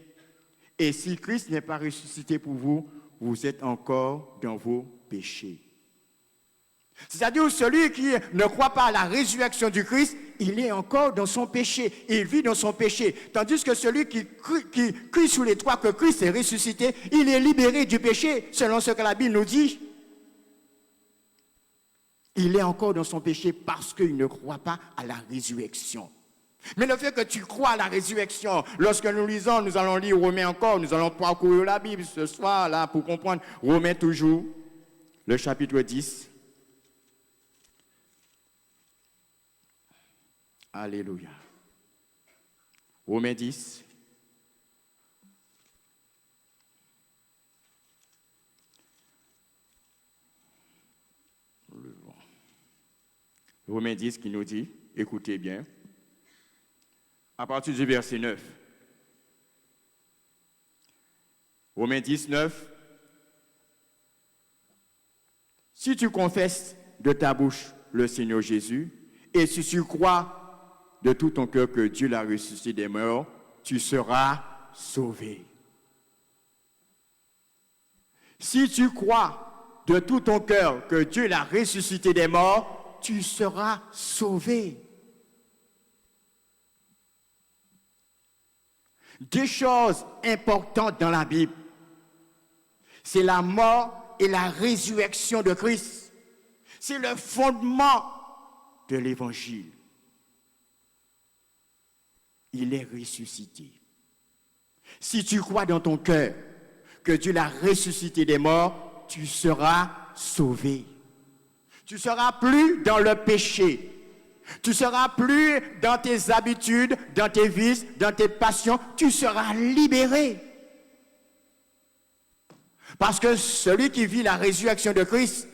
Et si Christ n'est pas ressuscité pour vous, vous êtes encore dans vos péchés. C'est-à-dire celui qui ne croit pas à la résurrection du Christ, il est encore dans son péché, il vit dans son péché. Tandis que celui qui crie sous les toits que Christ est ressuscité, il est libéré du péché, selon ce que la Bible nous dit. Il est encore dans son péché parce qu'il ne croit pas à la résurrection. Mais le fait que tu crois à la résurrection, lorsque nous lisons, nous allons lire Romains encore, nous allons parcourir la Bible ce soir là pour comprendre Romains toujours, le chapitre 10. Alléluia. Romains 10. Romains 10 qui nous dit, écoutez bien, à partir du verset 9. Romains 10, 9. Si tu confesses de ta bouche le Seigneur Jésus, et si tu crois de tout ton cœur que Dieu l'a ressuscité des morts, tu seras sauvé. Si tu crois de tout ton cœur que Dieu l'a ressuscité des morts, tu seras sauvé. Deux choses importantes dans la Bible, c'est la mort et la résurrection de Christ. C'est le fondement de l'Évangile. Il est ressuscité. Si tu crois dans ton cœur que Dieu l'a ressuscité des morts, tu seras sauvé. Tu ne seras plus dans le péché. Tu ne seras plus dans tes habitudes, dans tes vices, dans tes passions. Tu seras libéré. Parce que celui qui vit la résurrection de Christ,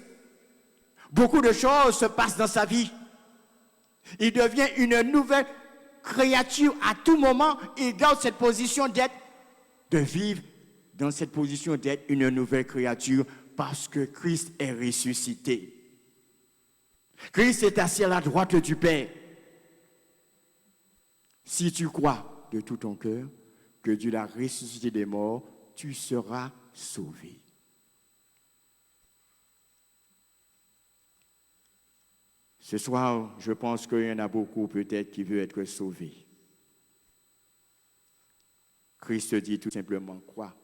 beaucoup de choses se passent dans sa vie. Il devient une nouvelle créature à tout moment. Il garde cette position de vivre dans cette position d'être une nouvelle créature parce que Christ est ressuscité. Christ est assis à la droite du Père. Si tu crois de tout ton cœur que Dieu l'a ressuscité des morts, tu seras sauvé. Ce soir, je pense qu'il y en a beaucoup peut-être qui veulent être sauvés. Christ te dit tout simplement quoi?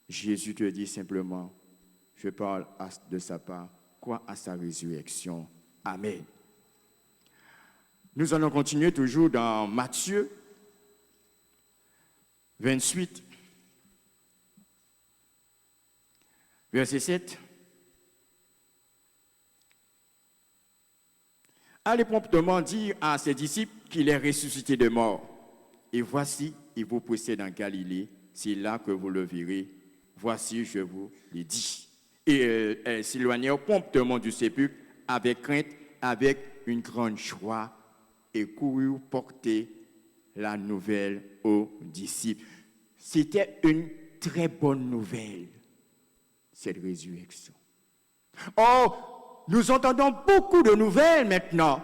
Jésus te dit simplement, je parle de sa part, crois à sa résurrection. Amen. Nous allons continuer toujours dans Matthieu 28, verset 7. Allez promptement dire à ses disciples qu'il est ressuscité de mort. Et voici, il vous précède en Galilée, c'est là que vous le verrez. Voici, je vous l'ai dit. Et elles s'éloignèrent promptement du sépulcre avec crainte, avec une grande joie, et coururent porter la nouvelle aux disciples. C'était une très bonne nouvelle, cette résurrection. Oh, nous entendons beaucoup de nouvelles maintenant.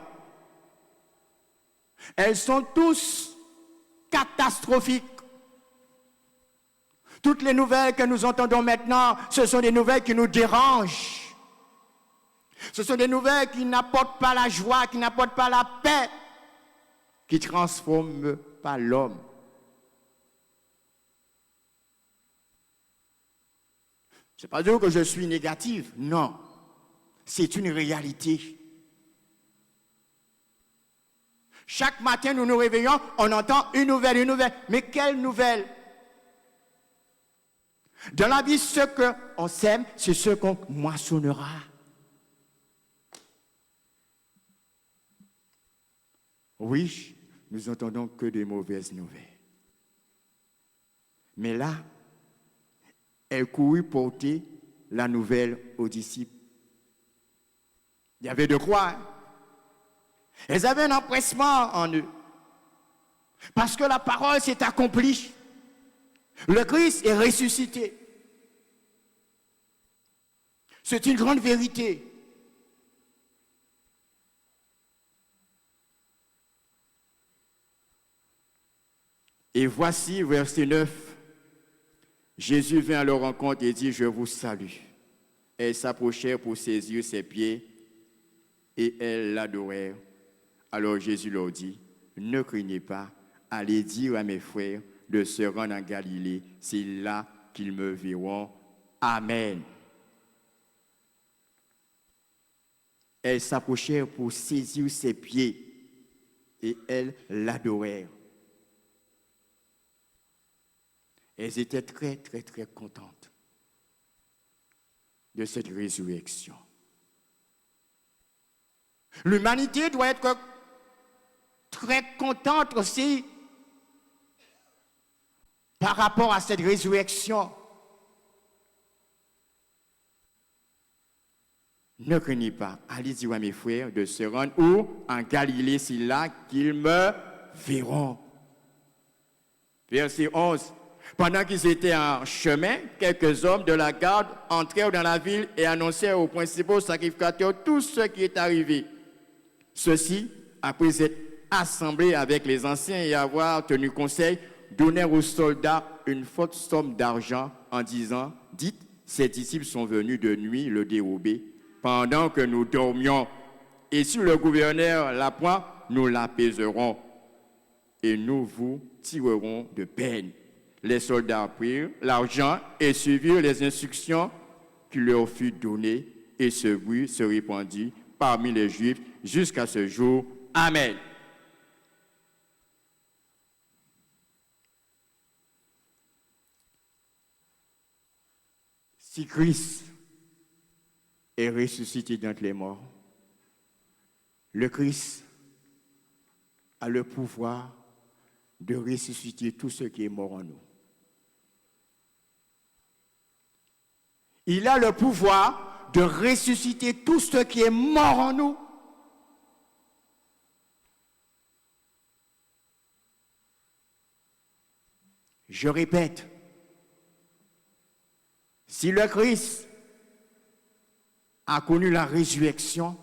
Elles sont tous catastrophiques. Toutes les nouvelles que nous entendons maintenant, ce sont des nouvelles qui nous dérangent. Ce sont des nouvelles qui n'apportent pas la joie, qui n'apportent pas la paix, qui ne transforment pas l'homme. Ce n'est pas dire que je suis négative, non. C'est une réalité. Chaque matin, nous nous réveillons, on entend une nouvelle, une nouvelle. Mais quelle nouvelle? Dans la vie, ce qu'on sème, c'est ce qu'on moissonnera. Oui, nous n'entendons que des mauvaises nouvelles. Mais là, elle courut porter la nouvelle aux disciples. Il y avait de quoi. Hein? Elles avaient un empressement en eux. Parce que la parole s'est accomplie. Le Christ est ressuscité. C'est une grande vérité. Et voici, verset 9, Jésus vint à leur rencontre et dit, « Je vous salue. » Elles s'approchèrent pour saisir ses pieds et elles l'adorèrent. Alors Jésus leur dit, « Ne craignez pas, allez dire à mes frères de se rendre en Galilée, c'est là qu'ils me verront. Amen. » Elles s'approchèrent pour saisir ses pieds et elles l'adorèrent. Elles étaient très, très, très contentes de cette résurrection. L'humanité doit être très contente aussi par rapport à cette résurrection. Ne craignez pas, allez dire à mes frères de se rendre où? En Galilée, c'est là qu'ils me verront. Verset 11. Pendant qu'ils étaient en chemin, quelques hommes de la garde entrèrent dans la ville et annoncèrent aux principaux sacrificateurs tout ce qui est arrivé. Ceux-ci, après être assemblés avec les anciens et avoir tenu conseil, donnèrent aux soldats une forte somme d'argent en disant, « Dites, ces disciples sont venus de nuit le dérober, pendant que nous dormions. Et si le gouverneur la prend, nous l'apaiserons et nous vous tirerons de peine. » Les soldats prirent l'argent et suivirent les instructions qui leur furent données, et ce bruit se répandit parmi les Juifs jusqu'à ce jour. Amen. Si Christ est ressuscité d'entre les morts, le Christ a le pouvoir de ressusciter tout ce qui est mort en nous. Il a le pouvoir de ressusciter tout ce qui est mort en nous. Je répète, si le Christ a connu la résurrection,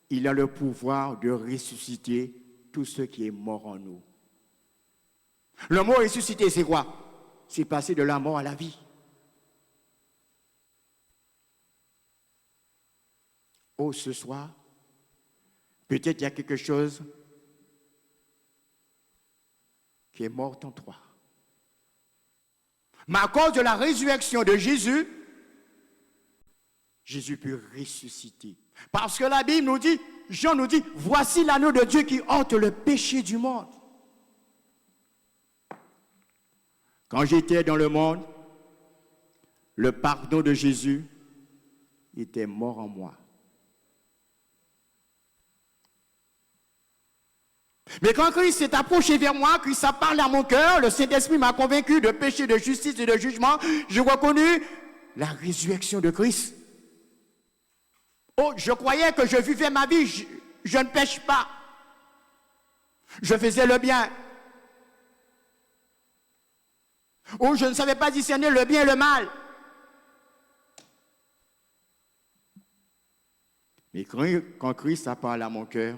il a le pouvoir de ressusciter tout ce qui est mort en nous. Le mot ressusciter, c'est quoi? C'est passer de la mort à la vie. Oh, ce soir, peut-être il y a quelque chose qui est mort en toi. Mais à cause de la résurrection de Jésus, Jésus peut ressusciter. Parce que la Bible nous dit, Jean nous dit, voici l'agneau de Dieu qui ôte le péché du monde. Quand j'étais dans le monde, le pardon de Jésus était mort en moi. Mais quand Christ s'est approché vers moi, Christ a parlé à mon cœur, le Saint-Esprit m'a convaincu de péché, de justice et de jugement. J'ai reconnu la résurrection de Christ. Oh, je croyais que je vivais ma vie, je ne pêche pas. Je faisais le bien. Oh, je ne savais pas discerner le bien et le mal. Mais quand Christ a parlé à mon cœur,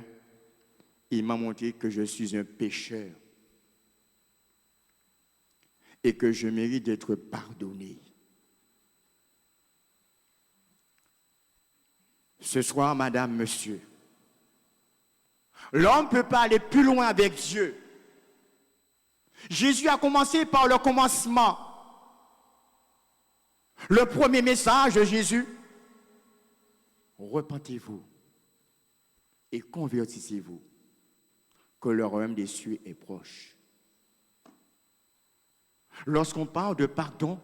il m'a montré que je suis un pécheur et que je mérite d'être pardonné. Ce soir, madame, monsieur, l'homme ne peut pas aller plus loin avec Dieu. Jésus a commencé par le commencement. Le premier message de Jésus, repentez-vous et convertissez-vous, que le royaume des cieux est proche. Lorsqu'on parle de pardon,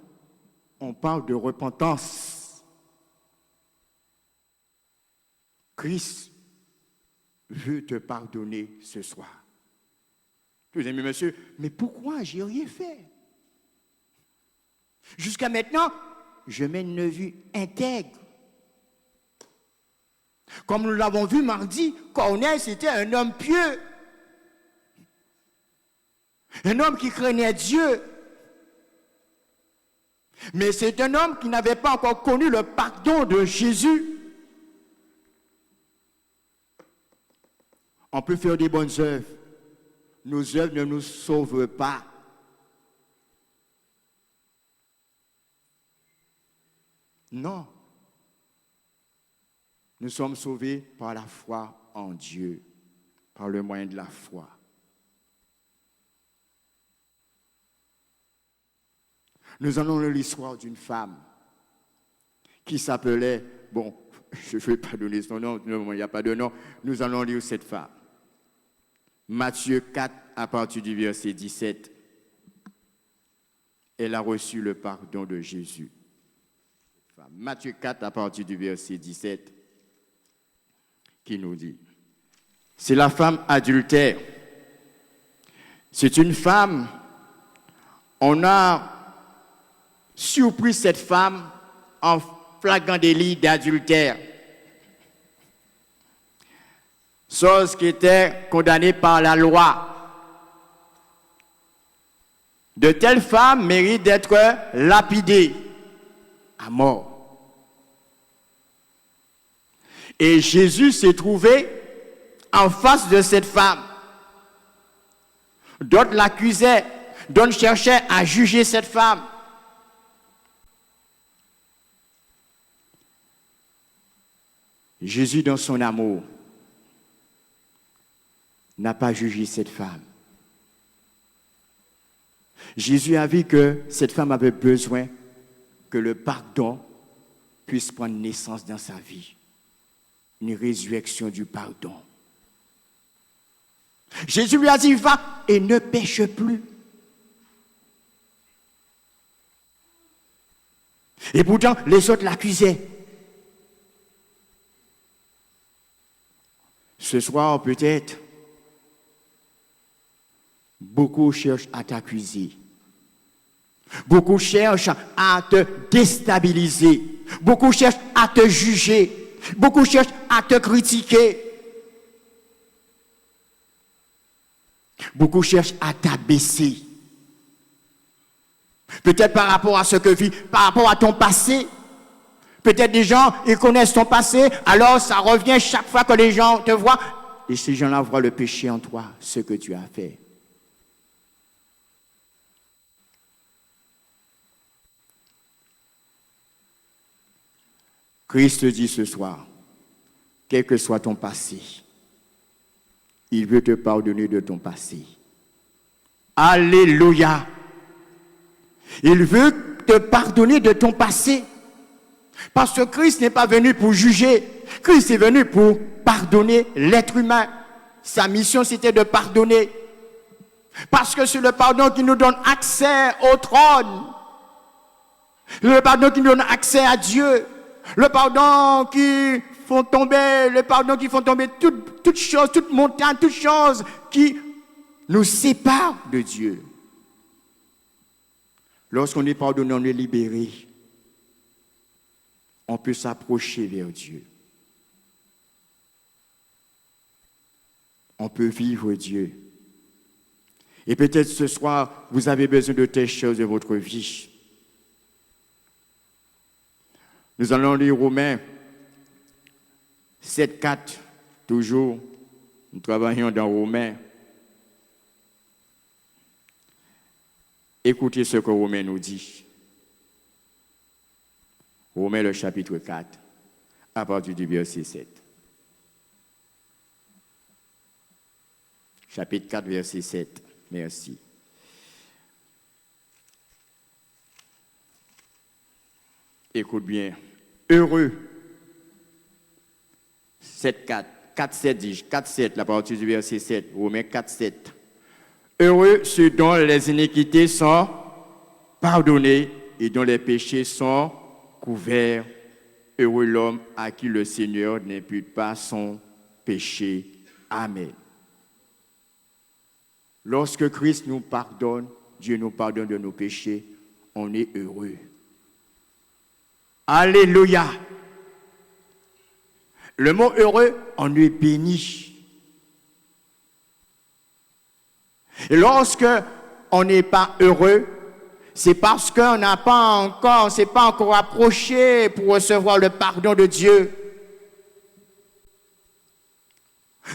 on parle de repentance. Christ veut te pardonner ce soir. Vous aimez, monsieur, mais pourquoi j'ai rien fait? Jusqu'à maintenant, je mène une vie intègre. Comme nous l'avons vu mardi, Corneille, c'était un homme pieux. Un homme qui craignait Dieu. Mais c'est un homme qui n'avait pas encore connu le pardon de Jésus. On peut faire des bonnes œuvres. Nos œuvres ne nous sauvent pas. Non. Nous sommes sauvés par la foi en Dieu, par le moyen de la foi. Nous allons lire l'histoire d'une femme qui s'appelait, bon, je ne vais pas donner son nom, il n'y a pas de nom, nous allons lire cette femme. Matthieu 4, à partir du verset 17, elle a reçu le pardon de Jésus. Matthieu 4, à partir du verset 17, qui nous dit, c'est la femme adultère. C'est une femme, on a surpris cette femme en flagrant délit d'adultère. Chose qui était condamnée par la loi. De telles femmes méritent d'être lapidées à mort. Et Jésus s'est trouvé en face de cette femme. D'autres l'accusaient, d'autres cherchaient à juger cette femme. Jésus, dans son amour, n'a pas jugé cette femme. Jésus a vu que cette femme avait besoin que le pardon puisse prendre naissance dans sa vie. Une résurrection du pardon. Jésus lui a dit, va et ne pêche plus. Et pourtant, les autres l'accusaient. Ce soir, peut-être, beaucoup cherchent à t'accuser. Beaucoup cherchent à te déstabiliser. Beaucoup cherchent à te juger. Beaucoup cherchent à te critiquer. Beaucoup cherchent à t'abaisser. Peut-être par rapport à ce que tu vis, par rapport à ton passé. Peut-être des gens, ils connaissent ton passé, alors ça revient chaque fois que les gens te voient. Et ces gens-là voient le péché en toi, ce que tu as fait. Christ dit ce soir, quel que soit ton passé, il veut te pardonner de ton passé. Alléluia! Il veut te pardonner de ton passé. Parce que Christ n'est pas venu pour juger. Christ est venu pour pardonner l'être humain. Sa mission, c'était de pardonner. Parce que c'est le pardon qui nous donne accès au trône. Le pardon qui nous donne accès à Dieu. Le pardon qui font tomber toutes choses, toutes montagnes, toutes choses qui nous séparent de Dieu. Lorsqu'on est pardonné, on est libéré. On peut s'approcher vers Dieu. On peut vivre Dieu. Et peut-être ce soir, vous avez besoin de telles choses de votre vie. Nous allons lire Romains 7, 4, toujours. Nous travaillons dans Romains. Écoutez ce que Romains nous dit. Romains le chapitre 4, à partir du verset 7. Chapitre 4, verset 7. Merci. Écoute bien. Heureux. 7, 4. 4, 7, dis 4, 7, à partir du verset 7. Romains 4, 7. Heureux ceux dont les iniquités sont pardonnées et dont les péchés sont couverts. Heureux l'homme à qui le Seigneur n'impute pas son péché. Amen. Lorsque Christ nous pardonne, Dieu nous pardonne de nos péchés, on est heureux. Alléluia. Le mot heureux, on est béni. Et lorsque on n'est pas heureux, c'est parce qu'on ne s'est pas encore approché pour recevoir le pardon de Dieu.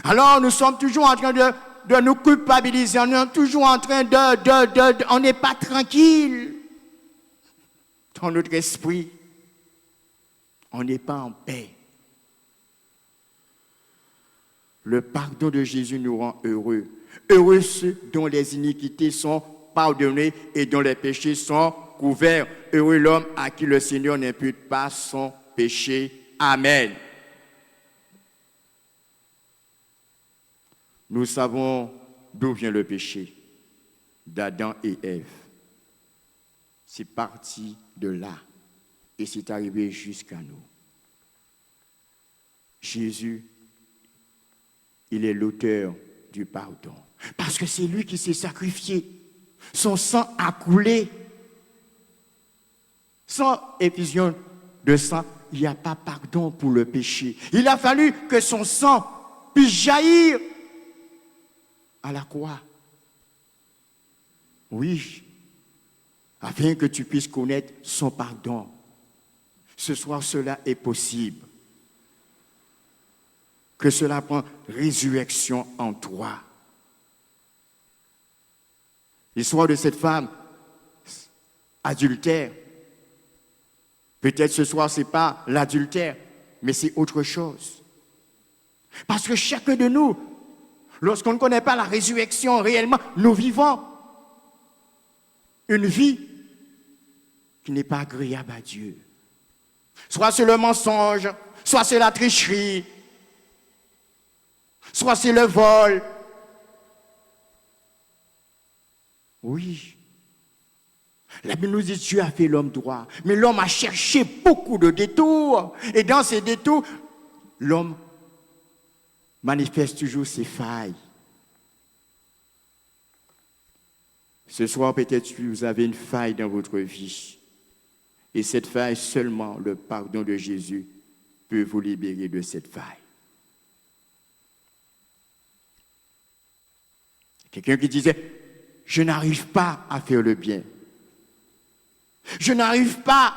Alors nous sommes toujours en train de nous culpabiliser, on est toujours en train on n'est pas tranquille dans notre esprit. on n'est pas en paix. Le pardon de Jésus nous rend heureux. Heureux ceux dont les iniquités sont pardonnées et dont les péchés sont couverts. Heureux l'homme à qui le Seigneur n'impute pas son péché. Amen. Nous savons d'où vient le péché, d'Adam et Ève. C'est parti de là et c'est arrivé jusqu'à nous. Jésus, il est l'auteur du pardon. Parce que c'est lui qui s'est sacrifié. Son sang a coulé. Sans effusion de sang, il n'y a pas pardon pour le péché. Il a fallu que son sang puisse jaillir à la croix. Oui, afin que tu puisses connaître son pardon. Ce soir, cela est possible. Que cela prend résurrection en toi. L'histoire de cette femme adultère, peut-être ce soir, ce n'est pas l'adultère, mais c'est autre chose. Parce que chacun de nous, lorsqu'on ne connaît pas la résurrection réellement, nous vivons une vie qui n'est pas agréable à Dieu. Soit c'est le mensonge, soit c'est la tricherie, soit c'est le vol. Oui. La Bible nous dit que Dieu a fait l'homme droit, mais l'homme a cherché beaucoup de détours. Et dans ces détours, l'homme manifeste toujours ses failles. Ce soir, peut-être que vous avez une faille dans votre vie. Et cette faille, seulement le pardon de Jésus peut vous libérer de cette faille. Quelqu'un qui disait, je n'arrive pas à faire le bien. Je n'arrive pas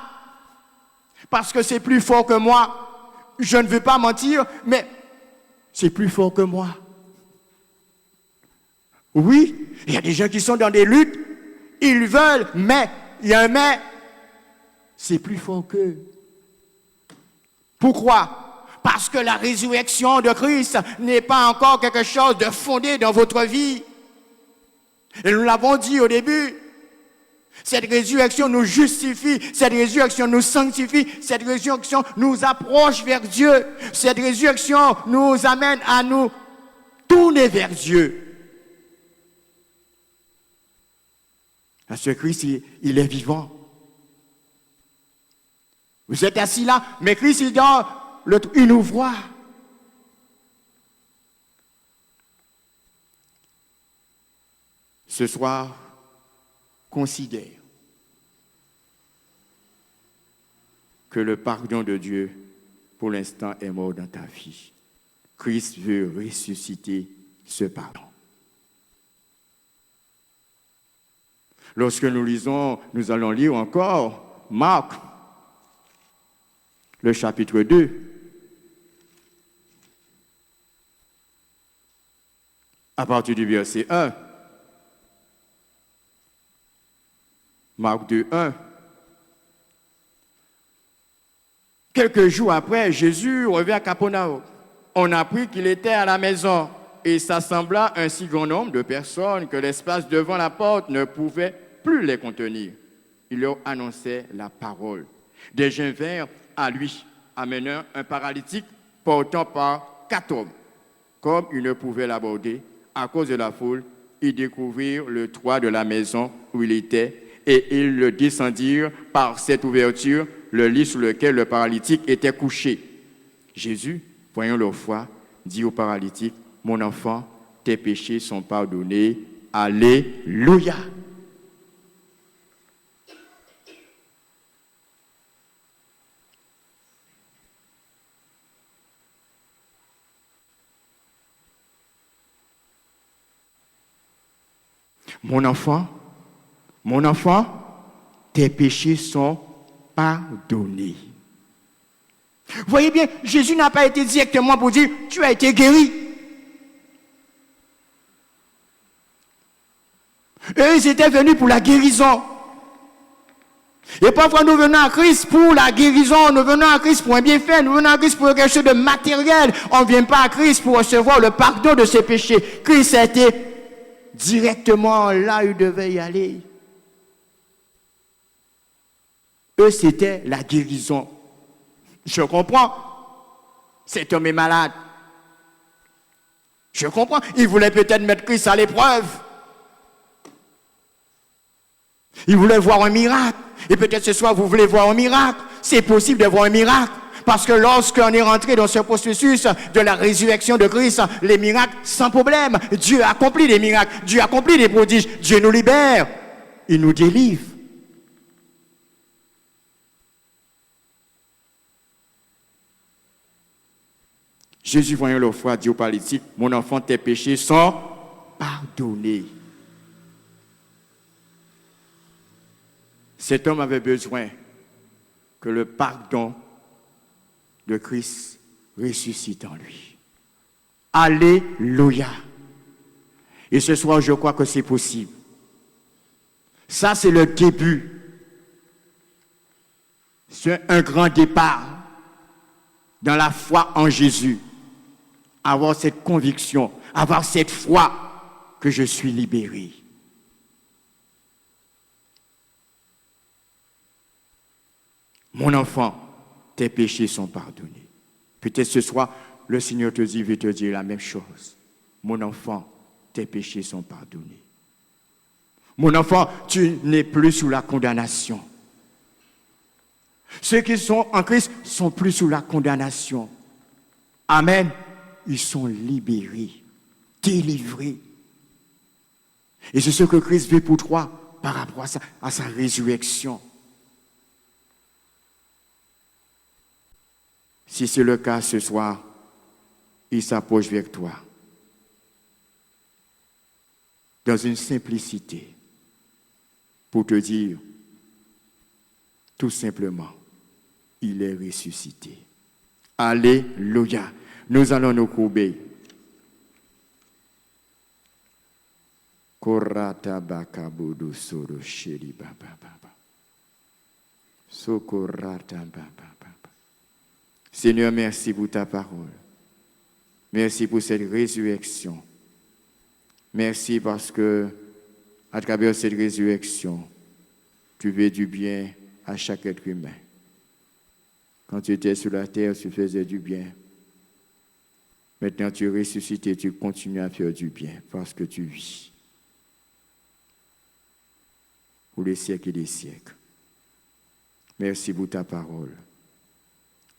parce que c'est plus fort que moi. Je ne veux pas mentir, mais c'est plus fort que moi. Oui, il y a des gens qui sont dans des luttes, ils veulent, mais, il y a un mais, c'est plus fort qu'eux. Pourquoi? Parce que la résurrection de Christ n'est pas encore quelque chose de fondé dans votre vie. Et nous l'avons dit au début, cette résurrection nous justifie, cette résurrection nous sanctifie, cette résurrection nous approche vers Dieu, cette résurrection nous amène à nous tourner vers Dieu. Parce que Christ, il est vivant. Vous êtes assis là, mais Christ, il nous voit. Ce soir, considère que le pardon de Dieu, pour l'instant, est mort dans ta vie. Christ veut ressusciter ce pardon. Lorsque nous lisons, nous allons lire encore Marc, le chapitre 2. À partir du verset 1. Marc 2, 1. Quelques jours après, Jésus revient à Capernaum. On apprit qu'il était à la maison et s'assembla un si grand nombre de personnes que l'espace devant la porte ne pouvait plus les contenir. Il leur annonçait la parole. Des gens vinrent à lui, amenant un paralytique portant par 4 hommes. Comme ils ne pouvaient l'aborder à cause de la foule, ils découvrirent le toit de la maison où il était et ils le descendirent par cette ouverture, le lit sur lequel le paralytique était couché. Jésus, voyant leur foi, dit au paralytique, « Mon enfant, tes péchés sont pardonnés. » Alléluia. Mon enfant, tes péchés sont pardonnés. Vous voyez bien, Jésus n'a pas été directement pour dire, tu as été guéri. Eux, ils étaient venus pour la guérison. Et parfois, nous venons à Christ pour la guérison, nous venons à Christ pour un bienfait, nous venons à Christ pour quelque chose de matériel. On ne vient pas à Christ pour recevoir le pardon de ses péchés. Christ a été directement là où il devait y aller. Eux, c'était la guérison. Je comprends. Cet homme est malade. Je comprends. Il voulait peut-être mettre Christ à l'épreuve. Il voulait voir un miracle. Et peut-être ce soir, vous voulez voir un miracle. C'est possible de voir un miracle. Parce que lorsqu'on est rentré dans ce processus de la résurrection de Christ, les miracles, sans problème. Dieu accomplit des miracles. Dieu accomplit des prodiges. Dieu nous libère. Il nous délivre. Jésus, voyant leur foi, dit au paralytique, mon enfant, tes péchés sont pardonnés. Cet homme avait besoin que le pardon de Christ ressuscite en lui. Alléluia. Et ce soir, je crois que c'est possible. Ça, c'est le début. C'est un grand départ dans la foi en Jésus. Avoir cette conviction, avoir cette foi que je suis libéré. Mon enfant, tes péchés sont pardonnés. Peut-être ce soir, le Seigneur te dit, veut te dire la même chose. Mon enfant, tes péchés sont pardonnés. Mon enfant, tu n'es plus sous la condamnation. Ceux qui sont en Christ sont plus sous la condamnation. Amen. Ils sont libérés, délivrés. Et c'est ce que Christ veut pour toi par rapport à sa résurrection. Si c'est le cas ce soir, il s'approche vers toi. Dans une simplicité. Pour te dire, tout simplement, il est ressuscité. Alléluia. Nous allons nous courber. Korata bakabudu soro shiri baba baba. Sokorata baba baba. Seigneur, merci pour ta parole. Merci pour cette résurrection. Merci parce que à travers cette résurrection, tu veux du bien à chaque être humain. Quand tu étais sur la terre, tu faisais du bien. Maintenant, tu es ressuscité, tu continues à faire du bien parce que tu vis. Pour les siècles et des siècles. Merci pour ta parole.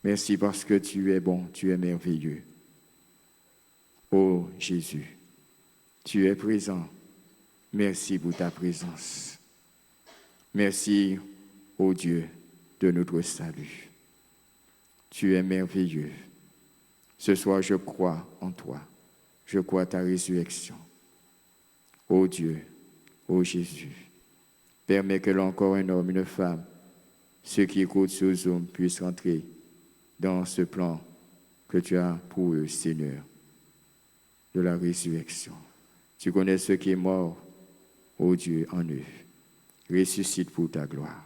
Merci parce que tu es bon, tu es merveilleux. Oh Jésus, tu es présent. Merci pour ta présence. Merci, ô Dieu, de notre salut. Tu es merveilleux. Ce soir, je crois en toi. Je crois à ta résurrection. Ô Dieu, ô Jésus, permets que l'encore un homme, une femme, ceux qui écoutent ce Zoom puissent rentrer dans ce plan que tu as pour eux, Seigneur, de la résurrection. Tu connais ceux qui sont morts, ô Dieu, en eux. Ressuscite pour ta gloire,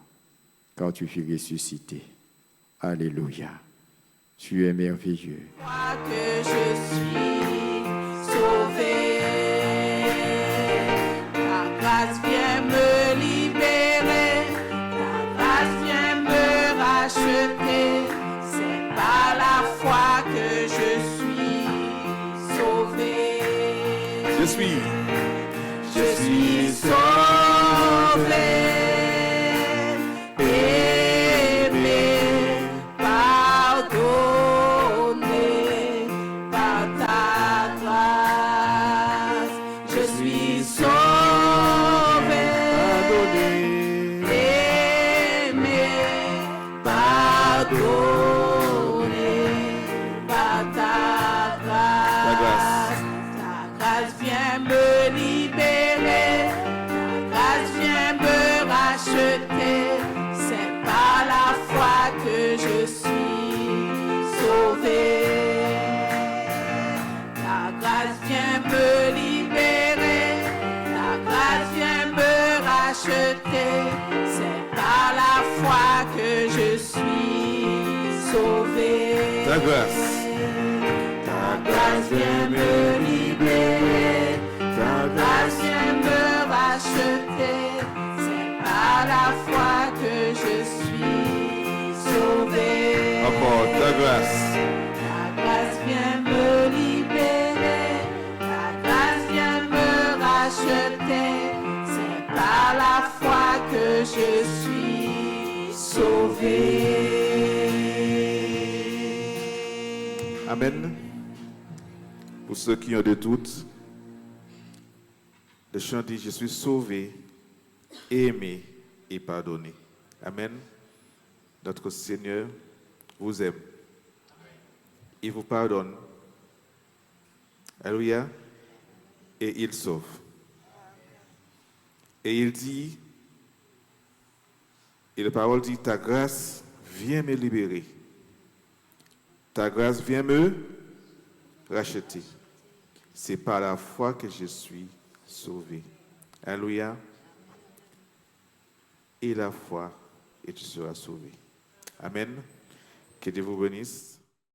car tu fus ressuscité. Alléluia. Tu es merveilleux. Crois que je suis sauvé. Ta grâce vient me libérer. Ta grâce vient me racheter. C'est par la foi que je suis sauvé. Je suis sauvé. Ta grâce vient me Ta grâce. Ta grâce vient me libérer, ta grâce vient me racheter. C'est par la foi que je suis sauvé. Encore, ta grâce. Ta grâce vient me libérer, ta grâce vient me racheter. C'est par la foi que je suis sauvé. Amen. Pour ceux qui ont des doutes, le chant dit, je suis sauvé, aimé et pardonné. Amen. Notre Seigneur vous aime. Il vous pardonne. Alléluia. Et il sauve. Et il dit, et la parole dit, ta grâce vient me libérer. Ta grâce vient me racheter. C'est par la foi que je suis sauvé. Alléluia. Et la foi, et tu seras sauvé. Amen. Que Dieu vous bénisse.